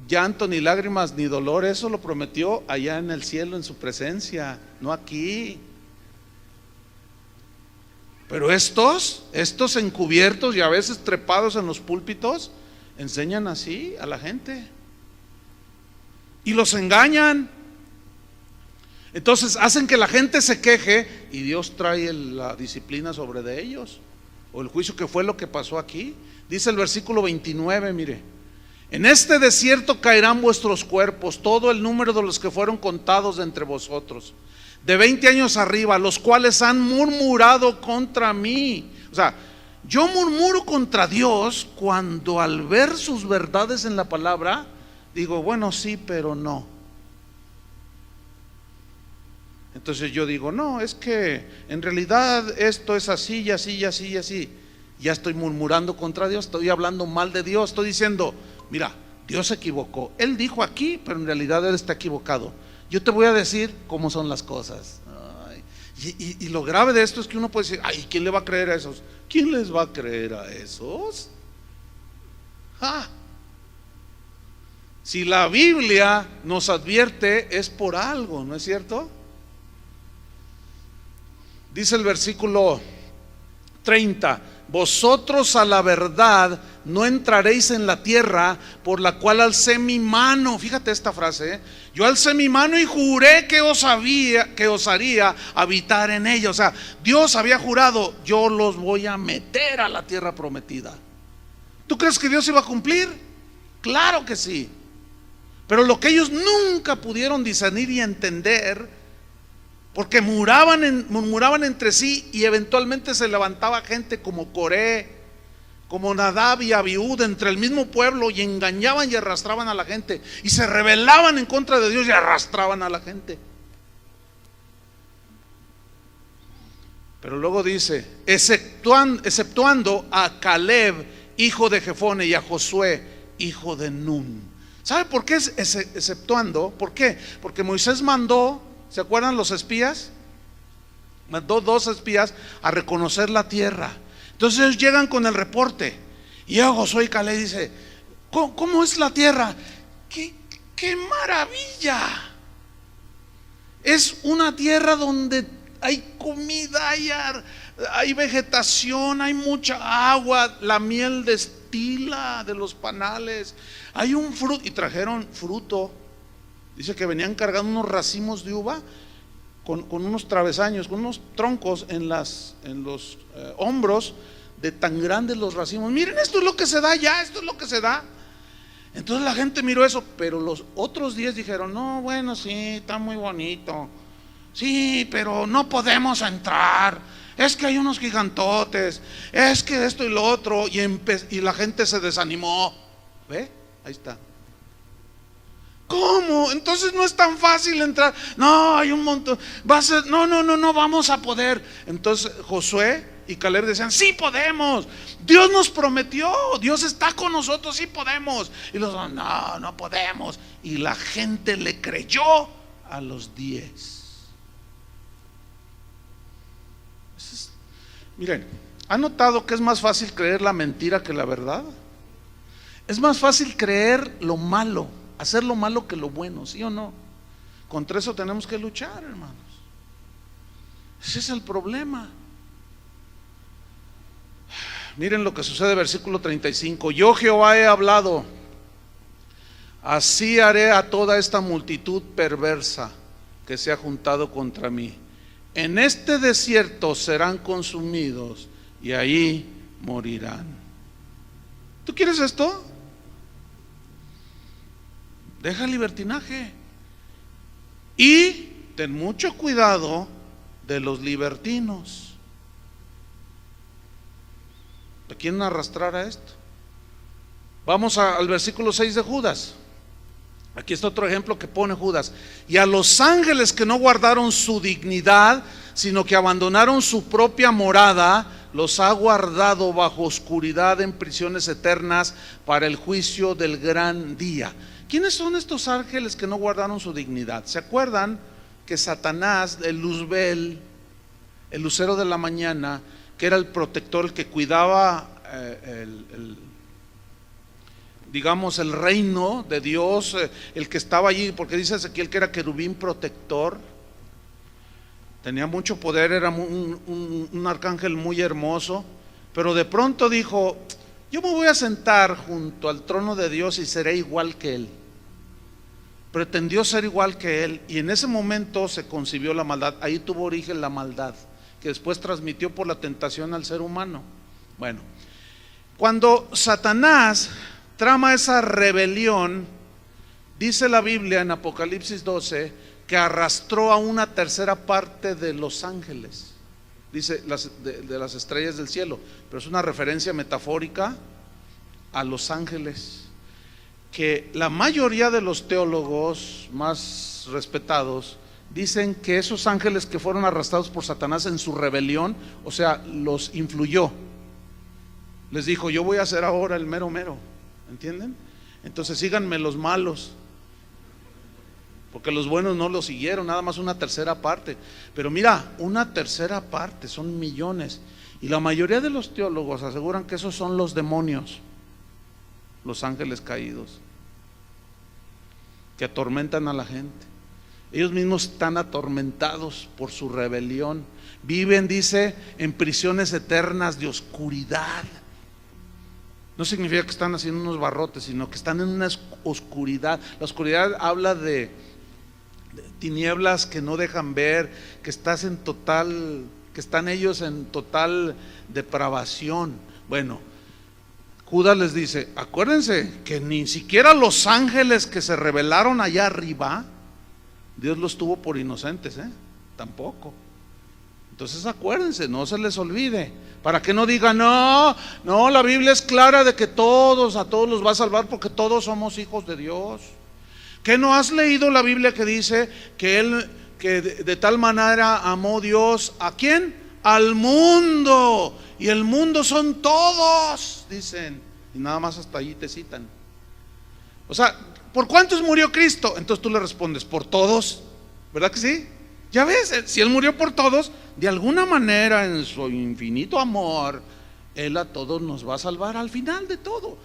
llanto, ni lágrimas, ni dolor. Eso lo prometió allá en el cielo, en su presencia, no aquí. Pero estos encubiertos y a veces trepados en los púlpitos, enseñan así a la gente. Y los engañan. Entonces hacen que la gente se queje y Dios trae la disciplina sobre de ellos, o el juicio, que fue lo que pasó aquí. Dice el versículo 29, mire: en este desierto caerán vuestros cuerpos, todo el número de los que fueron contados de entre vosotros, de 20 años arriba, los cuales han murmurado contra mí. O sea, yo murmuro contra Dios cuando al ver sus verdades en la palabra digo, bueno, sí, pero no. Entonces yo digo, no, es que en realidad esto es así y así y así y así. Ya estoy murmurando contra Dios, estoy hablando mal de Dios, estoy diciendo, mira, Dios se equivocó. Él dijo aquí, pero en realidad Él está equivocado. Yo te voy a decir cómo son las cosas. Ay, y lo grave de esto es que uno puede decir, ay, ¿quién le va a creer a esos? ¿Quién les va a creer a esos? Si la Biblia nos advierte es por algo, ¿no es cierto? Dice el versículo 30: vosotros a la verdad no entraréis en la tierra por la cual alcé mi mano. Fíjate esta frase, ¿eh? Yo alcé mi mano y juré que os haría habitar en ella. O sea, Dios había jurado, yo los voy a meter a la tierra prometida. ¿Tú crees que Dios iba a cumplir? Claro que sí. Pero lo que ellos nunca pudieron discernir y entender, porque murmuraban entre sí, y eventualmente se levantaba gente como Coré, como Nadab y Abiú entre el mismo pueblo, y engañaban y arrastraban a la gente, y se rebelaban en contra de Dios y arrastraban a la gente. Pero luego dice, exceptuando a Caleb, hijo de Jefone, y a Josué, hijo de Nun. ¿Sabe por qué es exceptuando? ¿Por qué? Porque Moisés mandó, ¿se acuerdan los espías? Mandó 2 espías a reconocer la tierra. Entonces ellos llegan con el reporte, y a Josué y Caleb dice, ¿cómo es la tierra? ¡Qué maravilla! Es una tierra donde hay comida, hay vegetación, hay mucha agua, la miel destila de los panales, hay un fruto, y trajeron fruto. Dice que venían cargando unos racimos de uva con unos travesaños, con unos troncos en los hombros, de tan grandes los racimos. Miren, esto es lo que se da ya, esto es lo que se da. Entonces la gente miró eso, pero los otros 10 dijeron, no, bueno, sí, está muy bonito, sí, pero no podemos entrar, es que hay unos gigantotes, es que esto y lo otro, y la gente se desanimó. ¿Ve? Ahí está. ¿Cómo? Entonces no es tan fácil entrar. No, hay un montón. No vamos a poder. Entonces Josué y Caleb decían, sí podemos, Dios nos prometió, Dios está con nosotros, sí podemos. Y los otros, no, no podemos. Y la gente le creyó a los 10. Miren, ¿han notado que es más fácil creer la mentira que la verdad? Es más fácil creer lo malo, hacer lo malo que lo bueno, ¿sí o no? Contra eso tenemos que luchar, hermanos. Ese es el problema. Miren lo que sucede, versículo 35. Yo Jehová he hablado, así haré a toda esta multitud perversa que se ha juntado contra mí. En este desierto serán consumidos y ahí morirán. ¿Tú quieres esto? Deja el libertinaje y ten mucho cuidado de los libertinos. ¿Te quieren arrastrar a esto? Vamos al versículo 6 de Judas. Aquí está otro ejemplo que pone Judas. Y a los ángeles que no guardaron su dignidad, sino que abandonaron su propia morada, los ha guardado bajo oscuridad en prisiones eternas para el juicio del gran día. ¿Quiénes son estos ángeles que no guardaron su dignidad? ¿Se acuerdan que Satanás, el Luzbel, el lucero de la mañana, que era el protector, el que cuidaba digamos el reino de Dios, el que estaba allí, porque dice Ezequiel que era querubín protector, tenía mucho poder, era un arcángel muy hermoso, pero de pronto dijo, yo me voy a sentar junto al trono de Dios y seré igual que él. Pretendió ser igual que él y en ese momento se concibió la maldad. Ahí tuvo origen la maldad, que después transmitió por la tentación al ser humano. Bueno, cuando Satanás trama esa rebelión, dice la Biblia en Apocalipsis 12 que arrastró a una tercera parte de los ángeles, dice de las estrellas del cielo, pero es una referencia metafórica a los ángeles, que la mayoría de los teólogos más respetados dicen que esos ángeles que fueron arrastrados por Satanás en su rebelión, o sea, los influyó, les dijo, yo voy a ser ahora el mero mero, ¿entienden? Entonces síganme los malos, porque los buenos no lo siguieron, nada más una tercera parte. Pero mira, una tercera parte, son millones. Y la mayoría de los teólogos aseguran que esos son los demonios, los ángeles caídos, que atormentan a la gente. Ellos mismos están atormentados por su rebelión. Viven, dice, en prisiones eternas de oscuridad. No significa que están haciendo unos barrotes, sino que están en una oscuridad. La oscuridad habla de tinieblas que no dejan ver, que están ellos en total depravación. Bueno, Judas les dice, acuérdense que ni siquiera los ángeles que se rebelaron allá arriba, Dios los tuvo por inocentes, tampoco. Entonces acuérdense, no se les olvide, para que no digan, no, la Biblia es clara de que a todos los va a salvar porque todos somos hijos de Dios. ¿Qué no has leído la Biblia que dice que de tal manera amó Dios a quién? Al mundo, y el mundo son todos, dicen, y nada más hasta allí te citan. O sea, ¿por cuántos murió Cristo? Entonces tú le respondes, por todos, ¿verdad que sí? Ya ves, si Él murió por todos, de alguna manera en su infinito amor, Él a todos nos va a salvar al final de todo.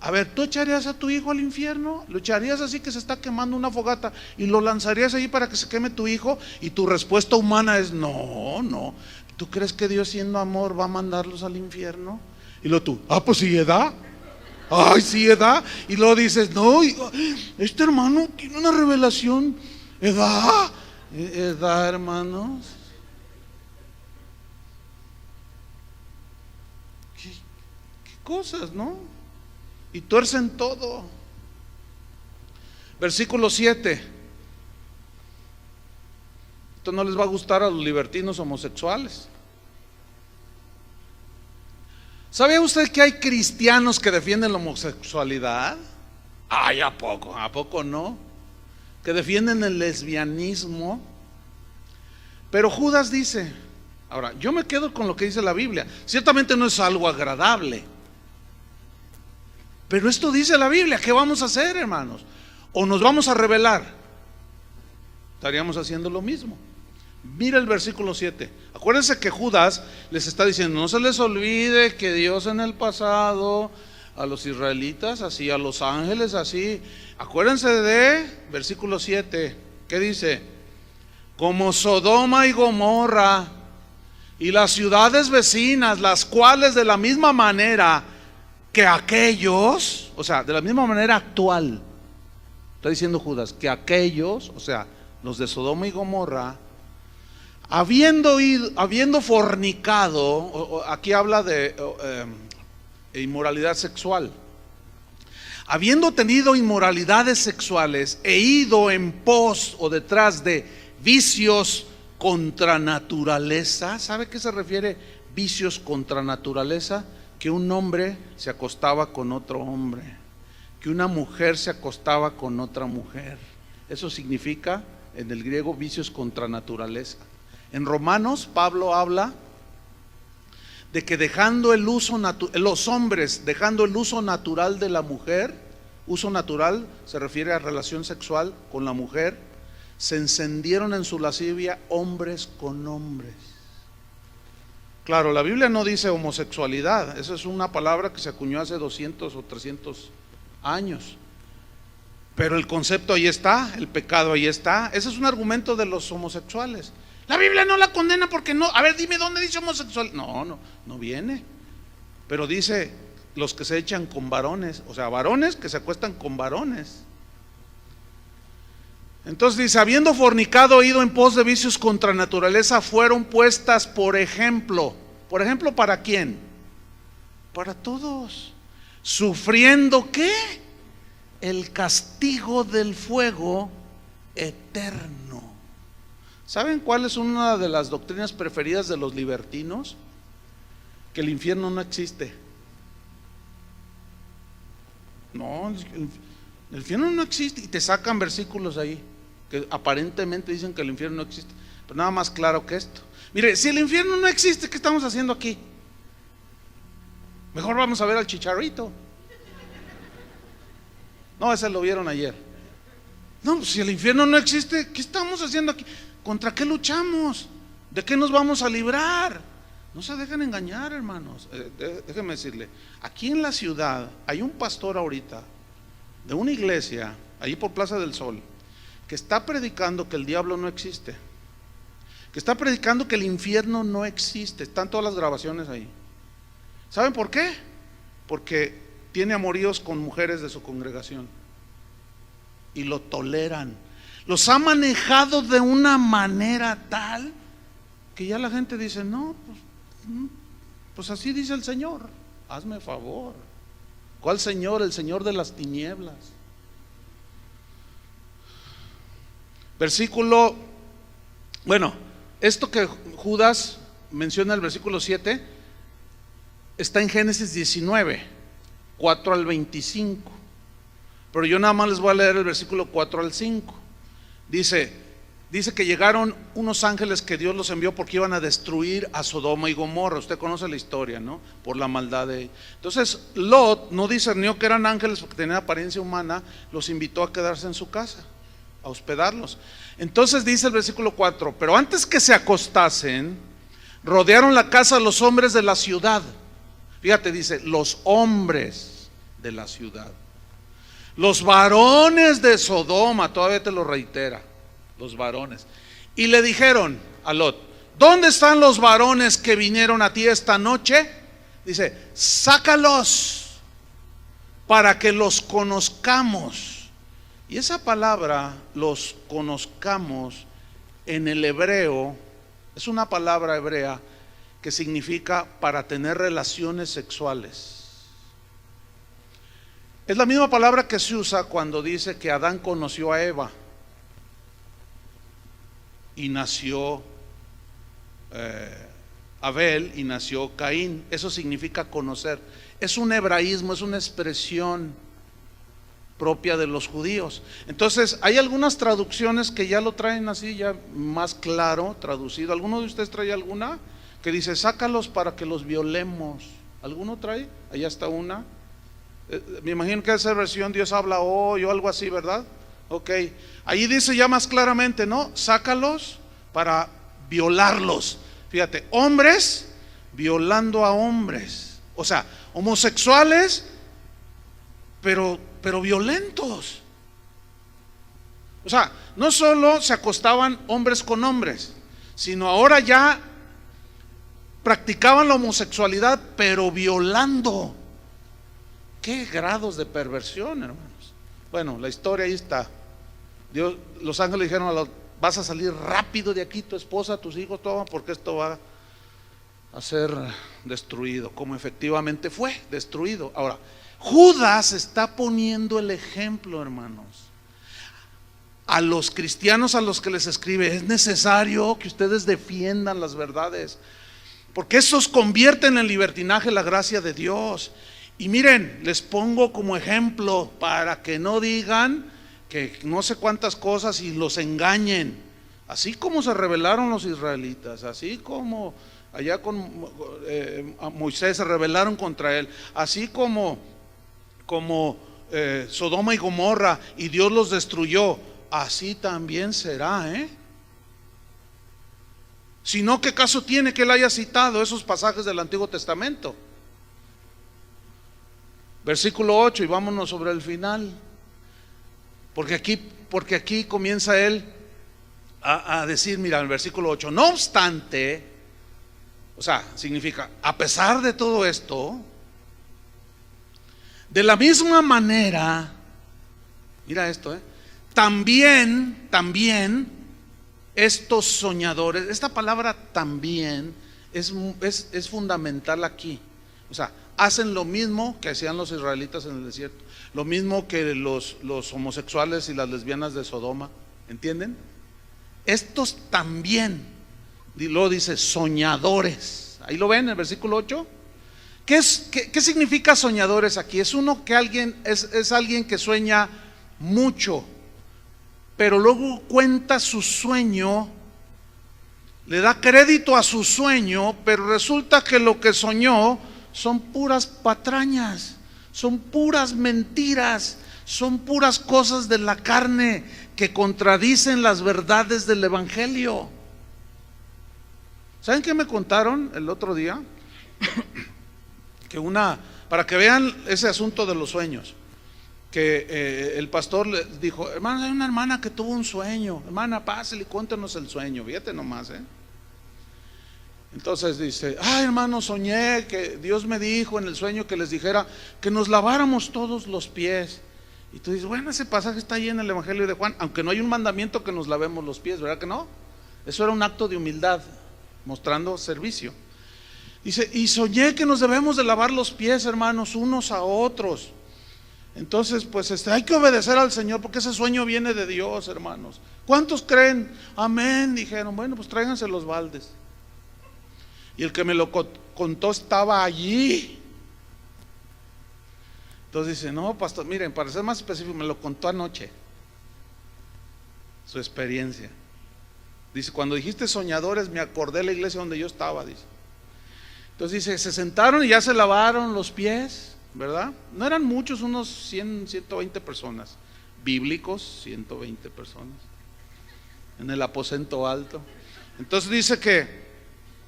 A ver, ¿tú echarías a tu hijo al infierno? ¿Lo echarías así que se está quemando una fogata y lo lanzarías ahí para que se queme tu hijo? Y tu respuesta humana es no. ¿Tú crees que Dios, siendo amor, va a mandarlos al infierno? Y luego tú, pues sí, ¿edad? Ay, sí, ¿edad? Y luego dices, no, este hermano tiene una revelación, ¿edad? ¿Edad, hermanos? ¿Qué cosas, no? Y tuercen todo. Versículo 7. Esto no les va a gustar a los libertinos homosexuales. ¿Sabía usted que hay cristianos que defienden la homosexualidad? Ay, ¿a poco? ¿A poco no? Que defienden el lesbianismo. Pero Judas dice, Ahora, yo me quedo con lo que dice la Biblia. Ciertamente no es algo agradable, pero esto dice la Biblia. ¿Qué vamos a hacer, hermanos? ¿O nos vamos a rebelar? Estaríamos haciendo lo mismo. Mira el versículo 7. Acuérdense que Judas les está diciendo: no se les olvide que Dios en el pasado a los israelitas así, a los ángeles así. Acuérdense de versículo 7. ¿Qué dice? Como Sodoma y Gomorra y las ciudades vecinas, las cuales de la misma manera que aquellos, o sea, de la misma manera actual, está diciendo Judas, que aquellos, o sea, los de Sodoma y Gomorra, habiendo fornicado, aquí habla de inmoralidad sexual, habiendo tenido inmoralidades sexuales e ido en pos o detrás de vicios contra naturaleza. ¿Sabe qué se refiere vicios contra naturaleza? Que un hombre se acostaba con otro hombre, que una mujer se acostaba con otra mujer. Eso significa en el griego vicios contra naturaleza. En Romanos Pablo habla de que dejando el uso los hombres dejando el uso natural de la mujer, uso natural se refiere a relación sexual con la mujer, se encendieron en su lascivia hombres con hombres. Claro, la Biblia no dice homosexualidad, esa es una palabra que se acuñó hace 200 o 300 años. Pero el concepto ahí está, el pecado ahí está. Ese es un argumento de los homosexuales. La Biblia no la condena porque no. A ver, dime dónde dice homosexual. No viene. Pero dice los que se echan con varones, o sea, varones que se acuestan con varones. Entonces dice: habiendo fornicado, ido en pos de vicios contra naturaleza, fueron puestas por ejemplo. ¿Por ejemplo para quién? Para todos. Sufriendo ¿qué? El castigo del fuego eterno. ¿Saben cuál es una de las doctrinas preferidas de los libertinos? Que el infierno no existe. No, el infierno no existe, y te sacan versículos ahí que aparentemente dicen que el infierno no existe, pero nada más claro que esto. Mire, si el infierno no existe, ¿qué estamos haciendo aquí? Mejor vamos a ver al Chicharito. No, ese lo vieron ayer. No, si el infierno no existe, ¿qué estamos haciendo aquí? ¿Contra qué luchamos? ¿De qué nos vamos a librar? No se dejen engañar, hermanos. Déjenme decirle, aquí en la ciudad hay un pastor ahorita de una iglesia, allí por Plaza del Sol, que está predicando que el diablo no existe, que está predicando que el infierno no existe. Están todas las grabaciones ahí. ¿Saben por qué? Porque tiene amoríos con mujeres de su congregación y lo toleran. Los ha manejado de una manera tal que ya la gente dice: no, pues así dice el Señor, hazme favor. ¿Cuál Señor? El Señor de las tinieblas. Versículo, bueno, esto que Judas menciona en el versículo 7 está en Génesis 19, 4 al 25. Pero yo nada más les voy a leer el versículo 4 al 5. Dice que llegaron unos ángeles que Dios los envió porque iban a destruir a Sodoma y Gomorra. Usted conoce la historia, ¿no? Por la maldad de... Entonces Lot no discernió que eran ángeles porque tenían apariencia humana, los invitó a quedarse en su casa, a hospedarlos. Entonces dice el versículo 4: pero antes que se acostasen, rodearon la casa los hombres de la ciudad. Fíjate, dice los hombres de la ciudad, los varones de Sodoma, todavía te lo reitera, los varones. Y le dijeron a Lot: ¿dónde están los varones que vinieron a ti esta noche? Dice: sácalos para que los conozcamos. Y esa palabra, los conozcamos, en el hebreo, es una palabra hebrea que significa para tener relaciones sexuales. Es la misma palabra que se usa cuando dice que Adán conoció a Eva y nació Abel y nació Caín. Eso significa conocer. Es un hebraísmo, es una expresión propia de los judíos. Entonces hay algunas traducciones que ya lo traen así, ya más claro traducido. ¿Alguno de ustedes trae alguna? que dice, sácalos para que los violemos. ¿Alguno trae? Allá está una. Me imagino que esa versión Dios habla hoy o algo así, ¿verdad? Ok, ahí dice ya más claramente, ¿no? Sácalos para violarlos. Fíjate, hombres violando a hombres, o sea, homosexuales, pero violentos. O sea, no solo se acostaban hombres con hombres, sino ahora ya practicaban la homosexualidad, pero violando. ¿Qué grados de perversión, hermanos? Bueno, la historia ahí está. Dios, los ángeles dijeron, vas a salir rápido de aquí, tu esposa, tus hijos, todo, porque esto va a ser destruido, como efectivamente fue destruido. Ahora, Judas está poniendo el ejemplo, hermanos, a los cristianos a los que les escribe. Es necesario que ustedes defiendan las verdades, porque esos convierten en libertinaje la gracia de Dios. Y miren, les pongo como ejemplo para que no digan que no sé cuántas cosas y los engañen. Así como se rebelaron los israelitas, así como allá con Moisés se rebelaron contra él, así como Sodoma y Gomorra, y Dios los destruyó, así también será, Si no, ¿qué caso tiene que él haya citado esos pasajes del Antiguo Testamento? Versículo 8, y vámonos sobre el final, porque aquí comienza él a decir, mira, el versículo 8, no obstante, o sea, significa, a pesar de todo esto, de la misma manera, mira esto, también estos soñadores, esta palabra también es fundamental aquí, o sea, hacen lo mismo que hacían los israelitas en el desierto, lo mismo que los homosexuales y las lesbianas de Sodoma, ¿entienden? Estos también, luego dice soñadores, ahí lo ven en el versículo 8. ¿Qué significa soñadores aquí? Es uno que es alguien que sueña mucho, pero luego cuenta su sueño, le da crédito a su sueño, pero resulta que lo que soñó son puras patrañas, son puras mentiras, son puras cosas de la carne que contradicen las verdades del Evangelio. ¿Saben qué me contaron el otro día? Que para que vean ese asunto de los sueños, que el pastor le dijo, hermano, hay una hermana que tuvo un sueño, hermana, pásale y cuéntenos el sueño, fíjate nomás, Entonces dice, ay hermano, soñé que Dios me dijo en el sueño que les dijera que nos laváramos todos los pies. Y tú dices, bueno, ese pasaje está ahí en el Evangelio de Juan, aunque no hay un mandamiento que nos lavemos los pies, ¿verdad que no? Eso era un acto de humildad, mostrando servicio. Dice, y soñé que nos debemos de lavar los pies, hermanos, unos a otros. Entonces, pues hay que obedecer al Señor, porque ese sueño viene de Dios, hermanos. ¿Cuántos creen? Amén, dijeron. Bueno, pues tráiganse los baldes. Y el que me lo contó estaba allí. Entonces dice, no, pastor, miren, para ser más específico, me lo contó anoche, su experiencia. Dice, cuando dijiste soñadores, me acordé de la iglesia donde yo estaba, dice. Entonces dice, se sentaron y ya se lavaron los pies, ¿verdad? No eran muchos, unos 100, 120 personas, bíblicos, 120 personas, en el aposento alto. Entonces dice que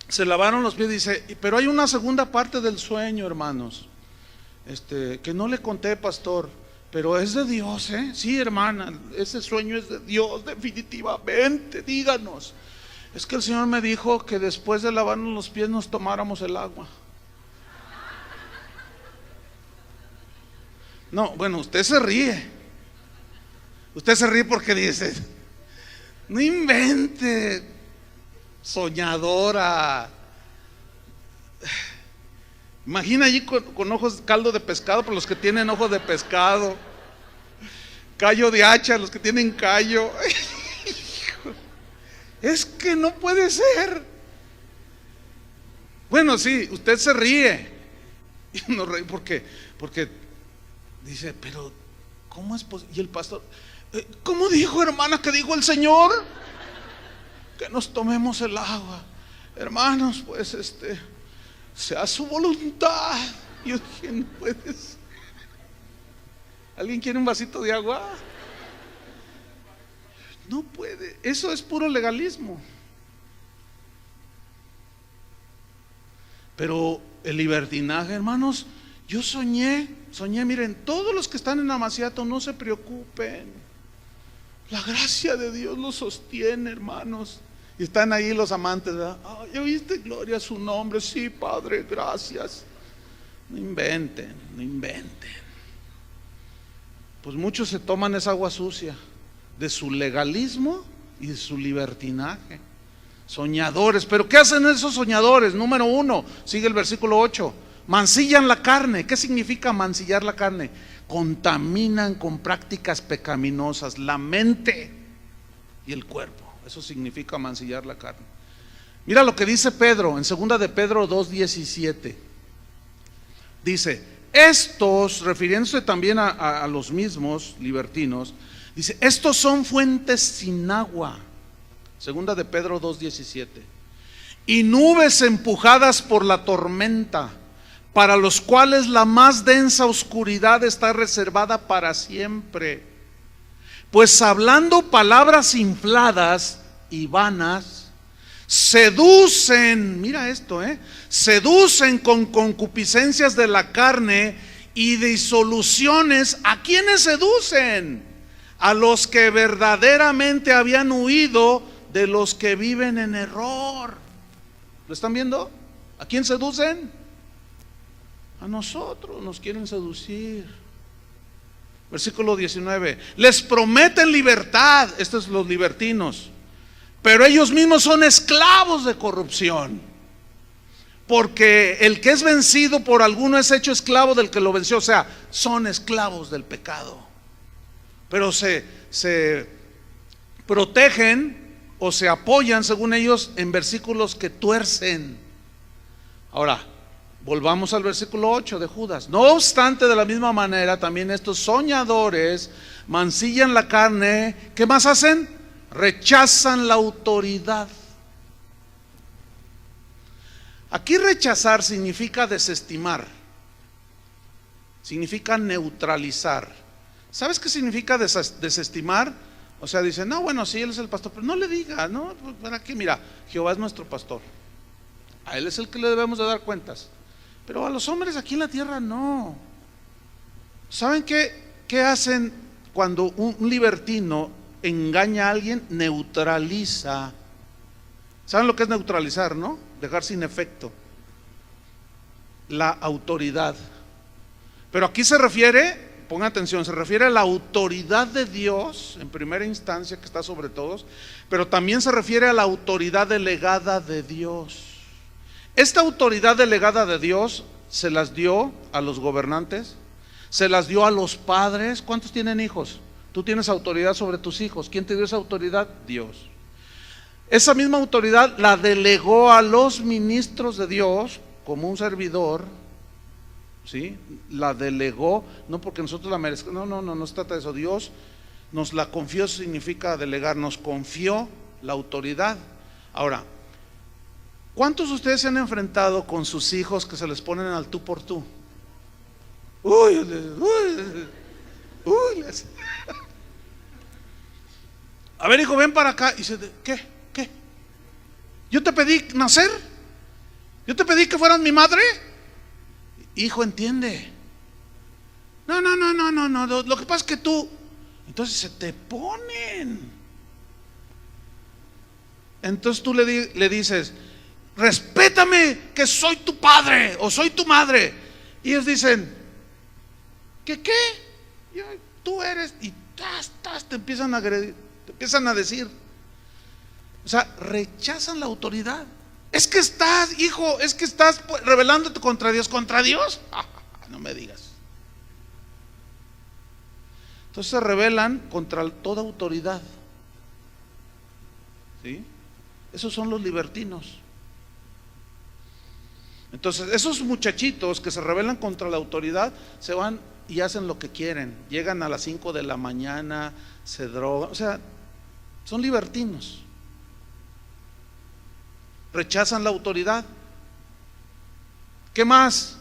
se lavaron los pies, dice, pero hay una segunda parte del sueño, hermanos, que no le conté, pastor, pero es de Dios, Sí, hermana, ese sueño es de Dios, definitivamente, díganos. Es que el Señor me dijo que después de lavarnos los pies nos tomáramos el agua. No, bueno, usted se ríe porque dice, no invente, soñadora. Imagina allí con ojos, caldo de pescado para los que tienen ojos de pescado, callo de hacha los que tienen callo. Es que no puede ser. Bueno, sí, usted se ríe. Y no ríe porque dice, pero ¿cómo es posible? Y el pastor, ¿cómo dijo, hermana, que dijo el Señor? Que nos tomemos el agua. hermanos, pues sea su voluntad. Yo dije, no puedes. ¿Alguien quiere un vasito de agua? No puede, eso es puro legalismo. Pero el libertinaje, hermanos, yo soñé, miren, todos los que están en Amaciato, no se preocupen, la gracia de Dios los sostiene, hermanos. Y están ahí los amantes, ¿verdad? Ay, ¿oíste? Gloria a su nombre. Sí, Padre, gracias. No inventen, no inventen. Pues muchos se toman esa agua sucia de su legalismo y de su libertinaje. Soñadores. ¿Pero qué hacen esos soñadores? Número 1, sigue el versículo 8. Mancillan la carne. ¿Qué significa mancillar la carne? Contaminan con prácticas pecaminosas la mente y el cuerpo. Eso significa mancillar la carne. Mira lo que dice Pedro en 2 de Pedro 2:17. Dice: estos, refiriéndose también a los mismos libertinos, dice: estos son fuentes sin agua. 2 de Pedro 2:17. Y nubes empujadas por la tormenta, para los cuales la más densa oscuridad está reservada para siempre. Pues hablando palabras infladas y vanas, seducen, mira esto, seducen con concupiscencias de la carne y disoluciones. ¿A quiénes seducen? A los que verdaderamente habían huido de los que viven en error. ¿Lo están viendo? ¿A quién seducen? A nosotros nos quieren seducir. Versículo 19. Les prometen libertad, estos los libertinos, pero ellos mismos son esclavos de corrupción. Porque el que es vencido por alguno es hecho esclavo del que lo venció. O sea, son esclavos del pecado. Pero se protegen o se apoyan, según ellos, en versículos que tuercen. Ahora, volvamos al versículo 8 de Judas. No obstante, de la misma manera, también estos soñadores mancillan la carne. ¿Qué más hacen? Rechazan la autoridad. Aquí rechazar significa desestimar, significa neutralizar. ¿Sabes qué significa desestimar? O sea, dicen, no, bueno, sí, él es el pastor, pero no le diga, no, ¿para qué? Mira, Jehová es nuestro pastor, a él es el que le debemos de dar cuentas. Pero a los hombres aquí en la tierra no. ¿Saben qué hacen cuando un libertino engaña a alguien? Neutraliza. ¿Saben lo que es neutralizar, no? Dejar sin efecto la autoridad. Pero aquí se refiere, pongan atención, se refiere a la autoridad de Dios en primera instancia, que está sobre todos, pero también se refiere a la autoridad delegada de Dios. Esta autoridad delegada de Dios se las dio a los gobernantes, se las dio a los padres. ¿Cuántos tienen hijos? Tú tienes autoridad sobre tus hijos. ¿Quién te dio esa autoridad? Dios. Esa misma autoridad la delegó a los ministros de Dios como un servidor, ¿sí? La delegó, no porque nosotros la merezcamos, no se trata de eso. Dios nos la confió, significa delegar, nos confió la autoridad. Ahora, ¿cuántos de ustedes se han enfrentado con sus hijos que se les ponen al tú por tú? A ver, hijo, ven para acá. Y dice, ¿qué? ¿Yo te pedí nacer? ¿Yo te pedí que fueras mi madre? Hijo, entiende. No, lo que pasa es que tú. Entonces se te ponen. Entonces tú le dices, respétame que soy tu padre o soy tu madre. Y ellos dicen, ¿qué? Tú eres. Y te empiezan a agredir, te empiezan a decir. O sea, rechazan la autoridad. Es que estás, hijo, rebelándote contra Dios. ¿Contra Dios? No me digas. Entonces se rebelan contra toda autoridad. ¿Sí? Esos son los libertinos. Entonces esos muchachitos que se rebelan contra la autoridad se van y hacen lo que quieren. Llegan a las 5 de la mañana, se drogan, o sea, son libertinos. rechazan la autoridad. ¿Qué más?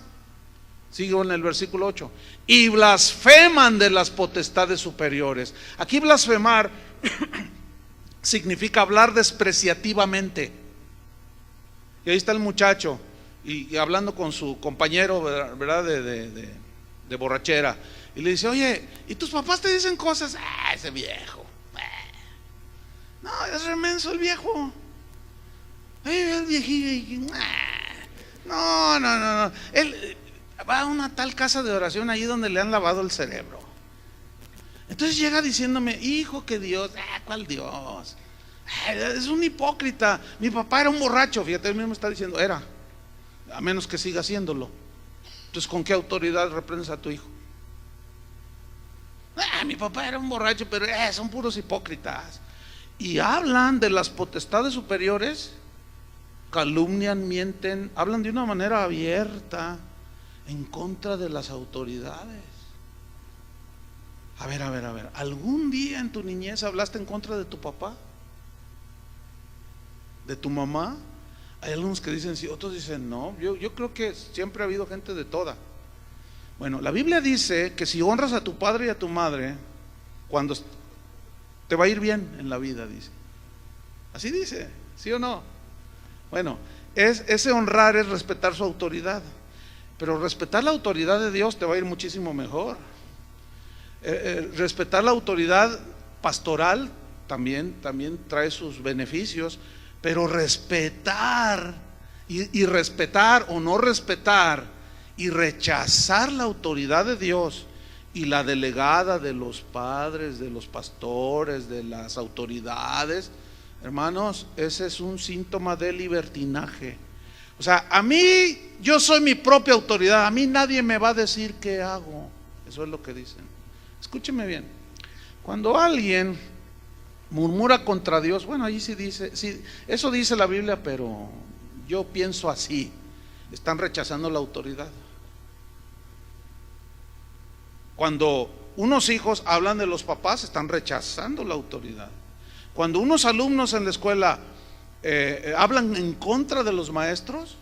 Sigo en el versículo 8. Y blasfeman de las potestades superiores. Aquí blasfemar significa hablar despreciativamente. Y ahí está el muchacho y hablando con su compañero, ¿verdad? De borrachera. Y le dice: oye, ¿y tus papás te dicen cosas? Ese viejo. No, es remenso el viejo. El viejito. No. Él va a una tal casa de oración allí donde le han lavado el cerebro. Entonces llega diciéndome: hijo, que Dios, ¿cuál Dios? Es un hipócrita. Mi papá era un borracho. Fíjate, él mismo está diciendo era, a menos que siga haciéndolo. Entonces, ¿con qué autoridad reprendes a tu hijo? Mi papá era un borracho, pero son puros hipócritas. Y hablan de las potestades superiores, calumnian, mienten, hablan de una manera abierta en contra de las autoridades. A ver, ¿algún día en tu niñez hablaste en contra de tu papá? ¿De tu mamá? Hay algunos que dicen sí, otros dicen no. Yo creo que siempre ha habido gente de toda. Bueno, la Biblia dice que si honras a tu padre y a tu madre, cuando te va a ir bien en la vida, dice. Así dice, ¿sí o no? Bueno, ese honrar es respetar su autoridad. Pero respetar la autoridad de Dios te va a ir muchísimo mejor. Respetar la autoridad pastoral también trae sus beneficios. Pero respetar y respetar o no respetar y rechazar la autoridad de Dios y la delegada de los padres, de los pastores, de las autoridades, hermanos, ese es un síntoma de libertinaje. O sea, a mí, yo soy mi propia autoridad, a mí nadie me va a decir qué hago. Eso es lo que dicen. Escúcheme bien, cuando alguien murmura contra Dios, bueno, ahí sí dice, sí, eso dice la Biblia, pero yo pienso así, están rechazando la autoridad. Cuando unos hijos hablan de los papás, están rechazando la autoridad. Cuando unos alumnos en la escuela hablan en contra de los maestros,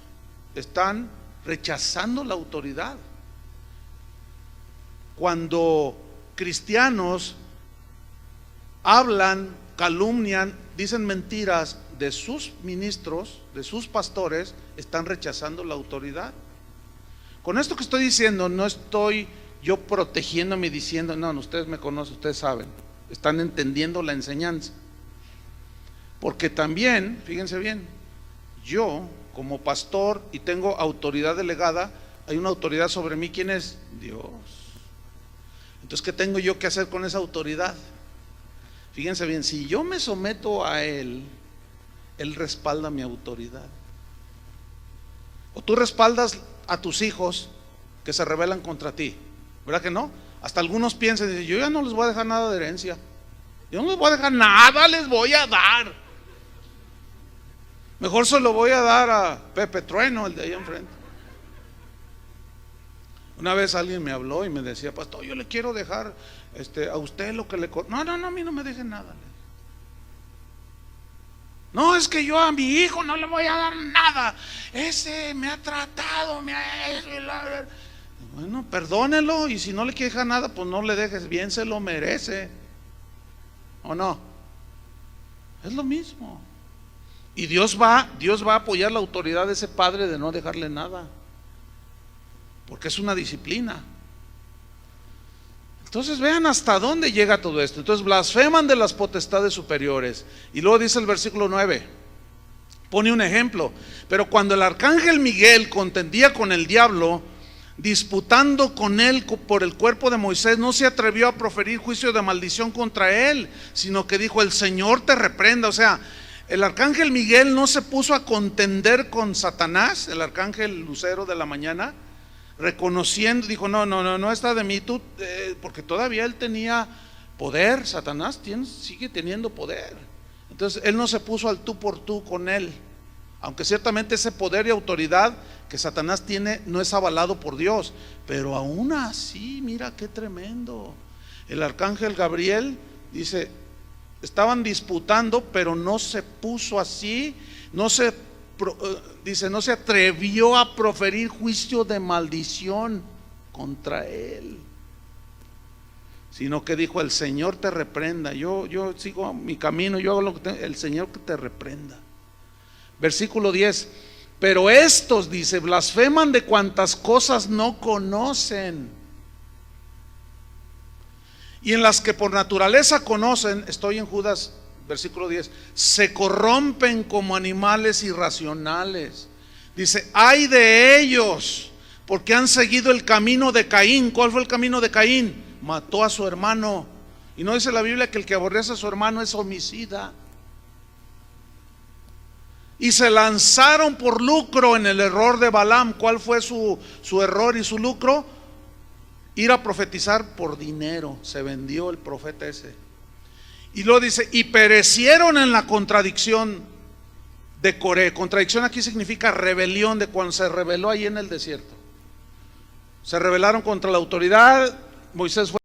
están rechazando la autoridad. Cuando cristianos hablan, calumnian, dicen mentiras de sus ministros, de sus pastores, están rechazando la autoridad. Con esto que estoy diciendo, no estoy yo protegiéndome y diciendo, no, ustedes me conocen, ustedes saben, están entendiendo la enseñanza. Porque también, fíjense bien, yo como pastor y tengo autoridad delegada, hay una autoridad sobre mí, ¿quién es? Dios. Entonces, ¿qué tengo yo que hacer con esa autoridad? Fíjense bien, si yo me someto a Él, Él respalda mi autoridad. O tú respaldas a tus hijos que se rebelan contra ti, ¿verdad que no? Hasta algunos piensan, dicen, yo ya no les voy a dejar nada de herencia, yo no les voy a dejar nada, les voy a dar. Mejor se lo voy a dar a Pepe Trueno, el de ahí enfrente. Una vez alguien me habló y me decía, pastor, yo le quiero dejar a usted lo que le... No, a mí no me deje nada. No, es que yo a mi hijo no le voy a dar nada. Ese me ha tratado, Bueno, perdónelo, y si no le quiere dejar nada, pues no le dejes, bien se lo merece. ¿O no? Es lo mismo. Y Dios va a apoyar la autoridad de ese padre de no dejarle nada, porque es una disciplina. Entonces vean hasta dónde llega todo esto. Entonces blasfeman de las potestades superiores. Y luego dice el versículo 9, pone un ejemplo: pero cuando el arcángel Miguel contendía con el diablo, disputando con él por el cuerpo de Moisés, no se atrevió a proferir juicio de maldición contra él, sino que dijo: el Señor te reprenda. O sea, el arcángel Miguel no se puso a contender con Satanás, el arcángel lucero de la mañana, reconociendo, dijo, no está de mí, tú, porque todavía él tenía poder. Satanás sigue teniendo poder. Entonces él no se puso al tú por tú con él, aunque ciertamente ese poder y autoridad que Satanás tiene no es avalado por Dios, pero aún así, mira qué tremendo. El arcángel Gabriel dice, estaban disputando, pero no se puso así, no se dice, no se atrevió a proferir juicio de maldición contra él, sino que dijo: el Señor te reprenda. Yo sigo mi camino, yo hago lo que el Señor que te reprenda. Versículo 10: pero estos, dice, blasfeman de cuantas cosas no conocen, y en las que por naturaleza conocen, estoy en Judas, versículo 10, se corrompen como animales irracionales. Dice: ay de ellos, porque han seguido el camino de Caín. ¿Cuál fue el camino de Caín? Mató a su hermano. Y no dice la Biblia que el que aborrece a su hermano es homicida. Y se lanzaron por lucro en el error de Balaam. ¿Cuál fue su error y su lucro? Ir a profetizar por dinero. Se vendió el profeta ese. Y luego dice: y perecieron en la contradicción de Coré. Contradicción aquí significa rebelión, de cuando se rebeló ahí en el desierto. Se rebelaron contra la autoridad. Moisés fue.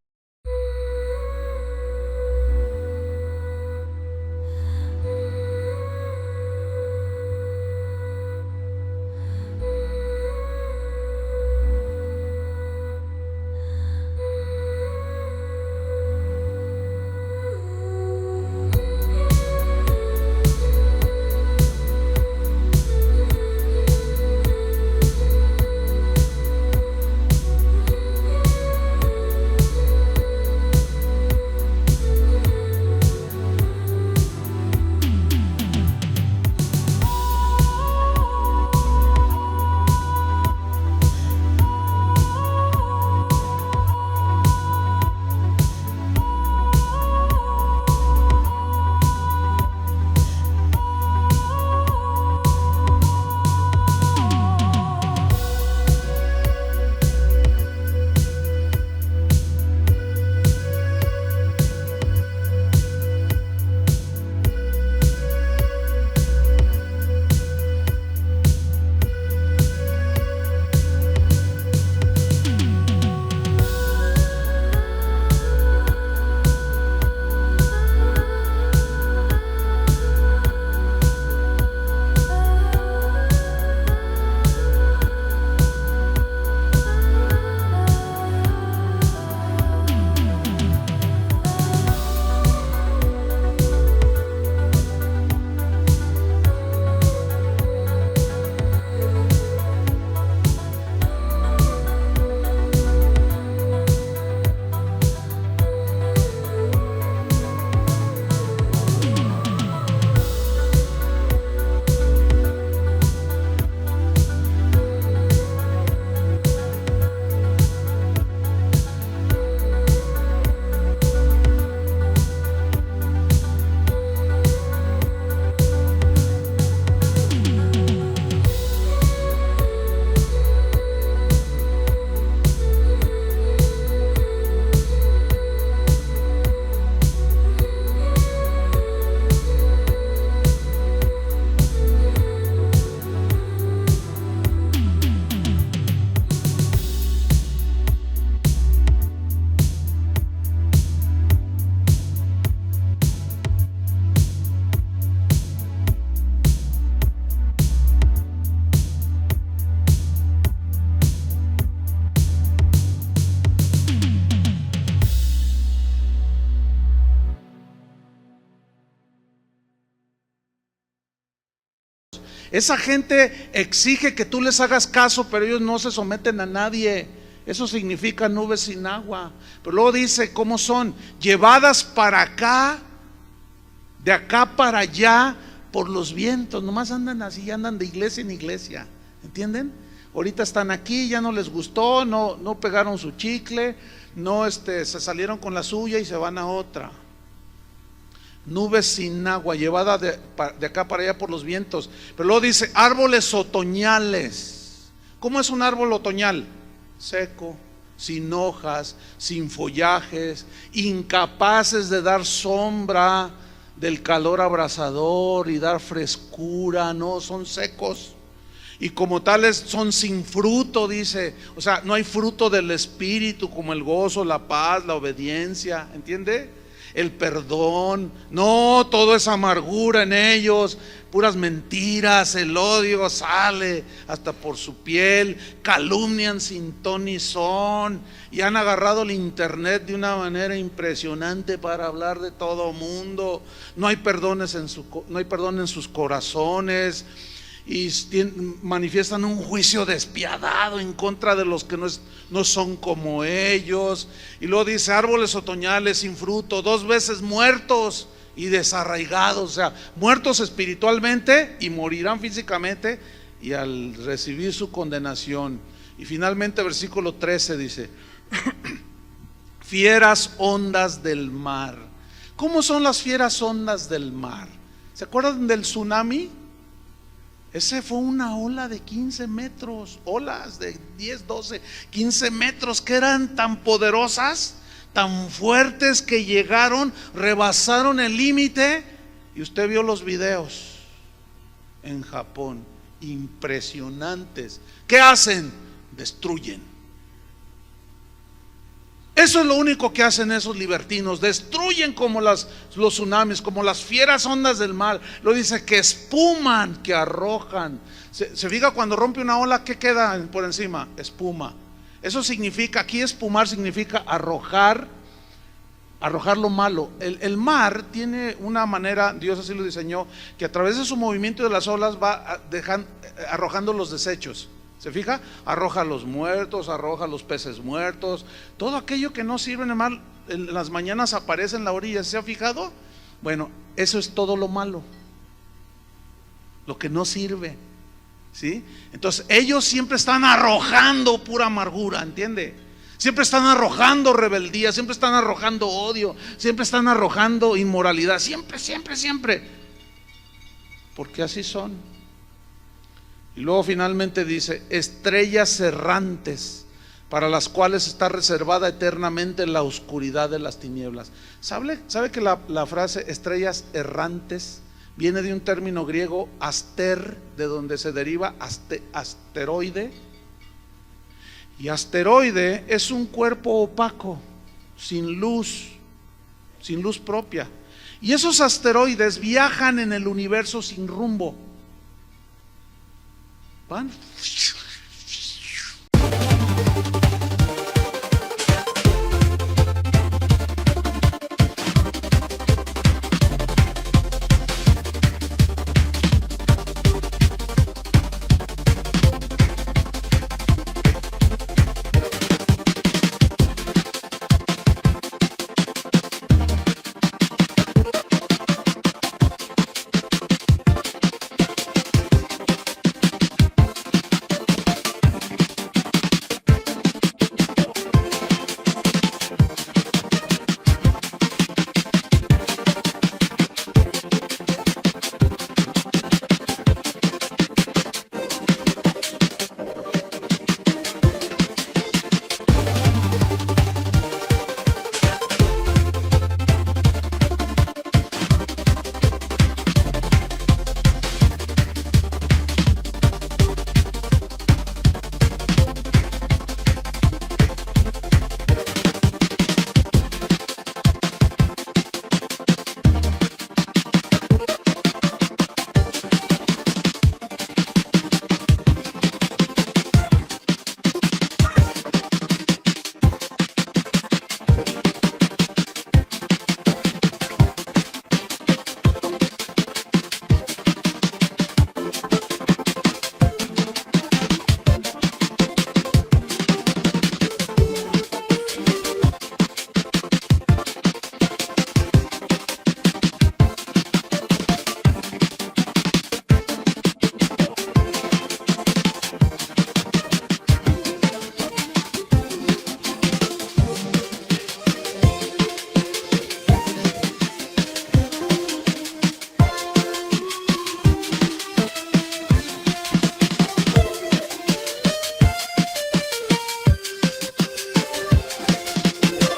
Esa gente exige que tú les hagas caso, pero ellos no se someten a nadie. Eso significa nubes sin agua. Pero luego dice cómo son: llevadas para acá, de acá para allá por los vientos. Nomás andan así, andan de iglesia en iglesia. ¿Entienden? Ahorita están aquí, ya no les gustó, no pegaron su chicle, se salieron con la suya y se van a otra. Nubes sin agua, llevada de acá para allá por los vientos. Pero luego dice árboles otoñales. ¿Cómo es un árbol otoñal? Seco, sin hojas, sin follajes, incapaces de dar sombra del calor abrasador y dar frescura. No, son secos. Y como tales son sin fruto, dice. O sea, no hay fruto del espíritu, como el gozo, la paz, la obediencia. ¿Entiende? El perdón. No, todo es amargura en ellos. puras mentiras, el odio sale hasta por su piel, calumnian sin ton ni son, y han agarrado el internet de una manera impresionante para hablar de todo mundo. No hay perdón en sus corazones, y manifiestan un juicio despiadado en contra de los que no son como ellos. Y luego dice: árboles otoñales sin fruto, 2 veces muertos y desarraigados, o sea, muertos espiritualmente y morirán físicamente, y al recibir su condenación. Y finalmente versículo 13 dice: fieras ondas del mar. ¿Cómo son las fieras ondas del mar? ¿Se acuerdan del tsunami? Ese fue una ola de 15 metros, olas de 10, 12, 15 metros, que eran tan poderosas, tan fuertes, que llegaron, rebasaron el límite. Y usted vio los videos en Japón, impresionantes. ¿Qué hacen? Destruyen. Eso es lo único que hacen esos libertinos: destruyen como los tsunamis, como las fieras ondas del mar. Lo dice que espuman, que arrojan. Se fija, cuando rompe una ola, ¿qué queda por encima? Espuma. Eso significa, aquí espumar significa arrojar lo malo. El mar tiene una manera, Dios así lo diseñó, que a través de su movimiento de las olas va arrojando los desechos. ¿Se fija? Arroja a los muertos, arroja a los peces muertos, todo aquello que no sirve en el mar. En las mañanas aparece en la orilla. ¿Se ha fijado? Bueno, eso es todo lo malo, lo que no sirve, ¿sí? Entonces ellos siempre están arrojando pura amargura, ¿entiende? Siempre están arrojando rebeldía, siempre están arrojando odio, siempre están arrojando inmoralidad, siempre, siempre, siempre, porque así son. Y luego finalmente dice: estrellas errantes, para las cuales está reservada eternamente la oscuridad de las tinieblas. ¿Sabe que la frase estrellas errantes viene de un término griego, aster, de donde se deriva asteroide? Y asteroide es un cuerpo opaco, sin luz propia. Y esos asteroides viajan en el universo sin rumbo. Van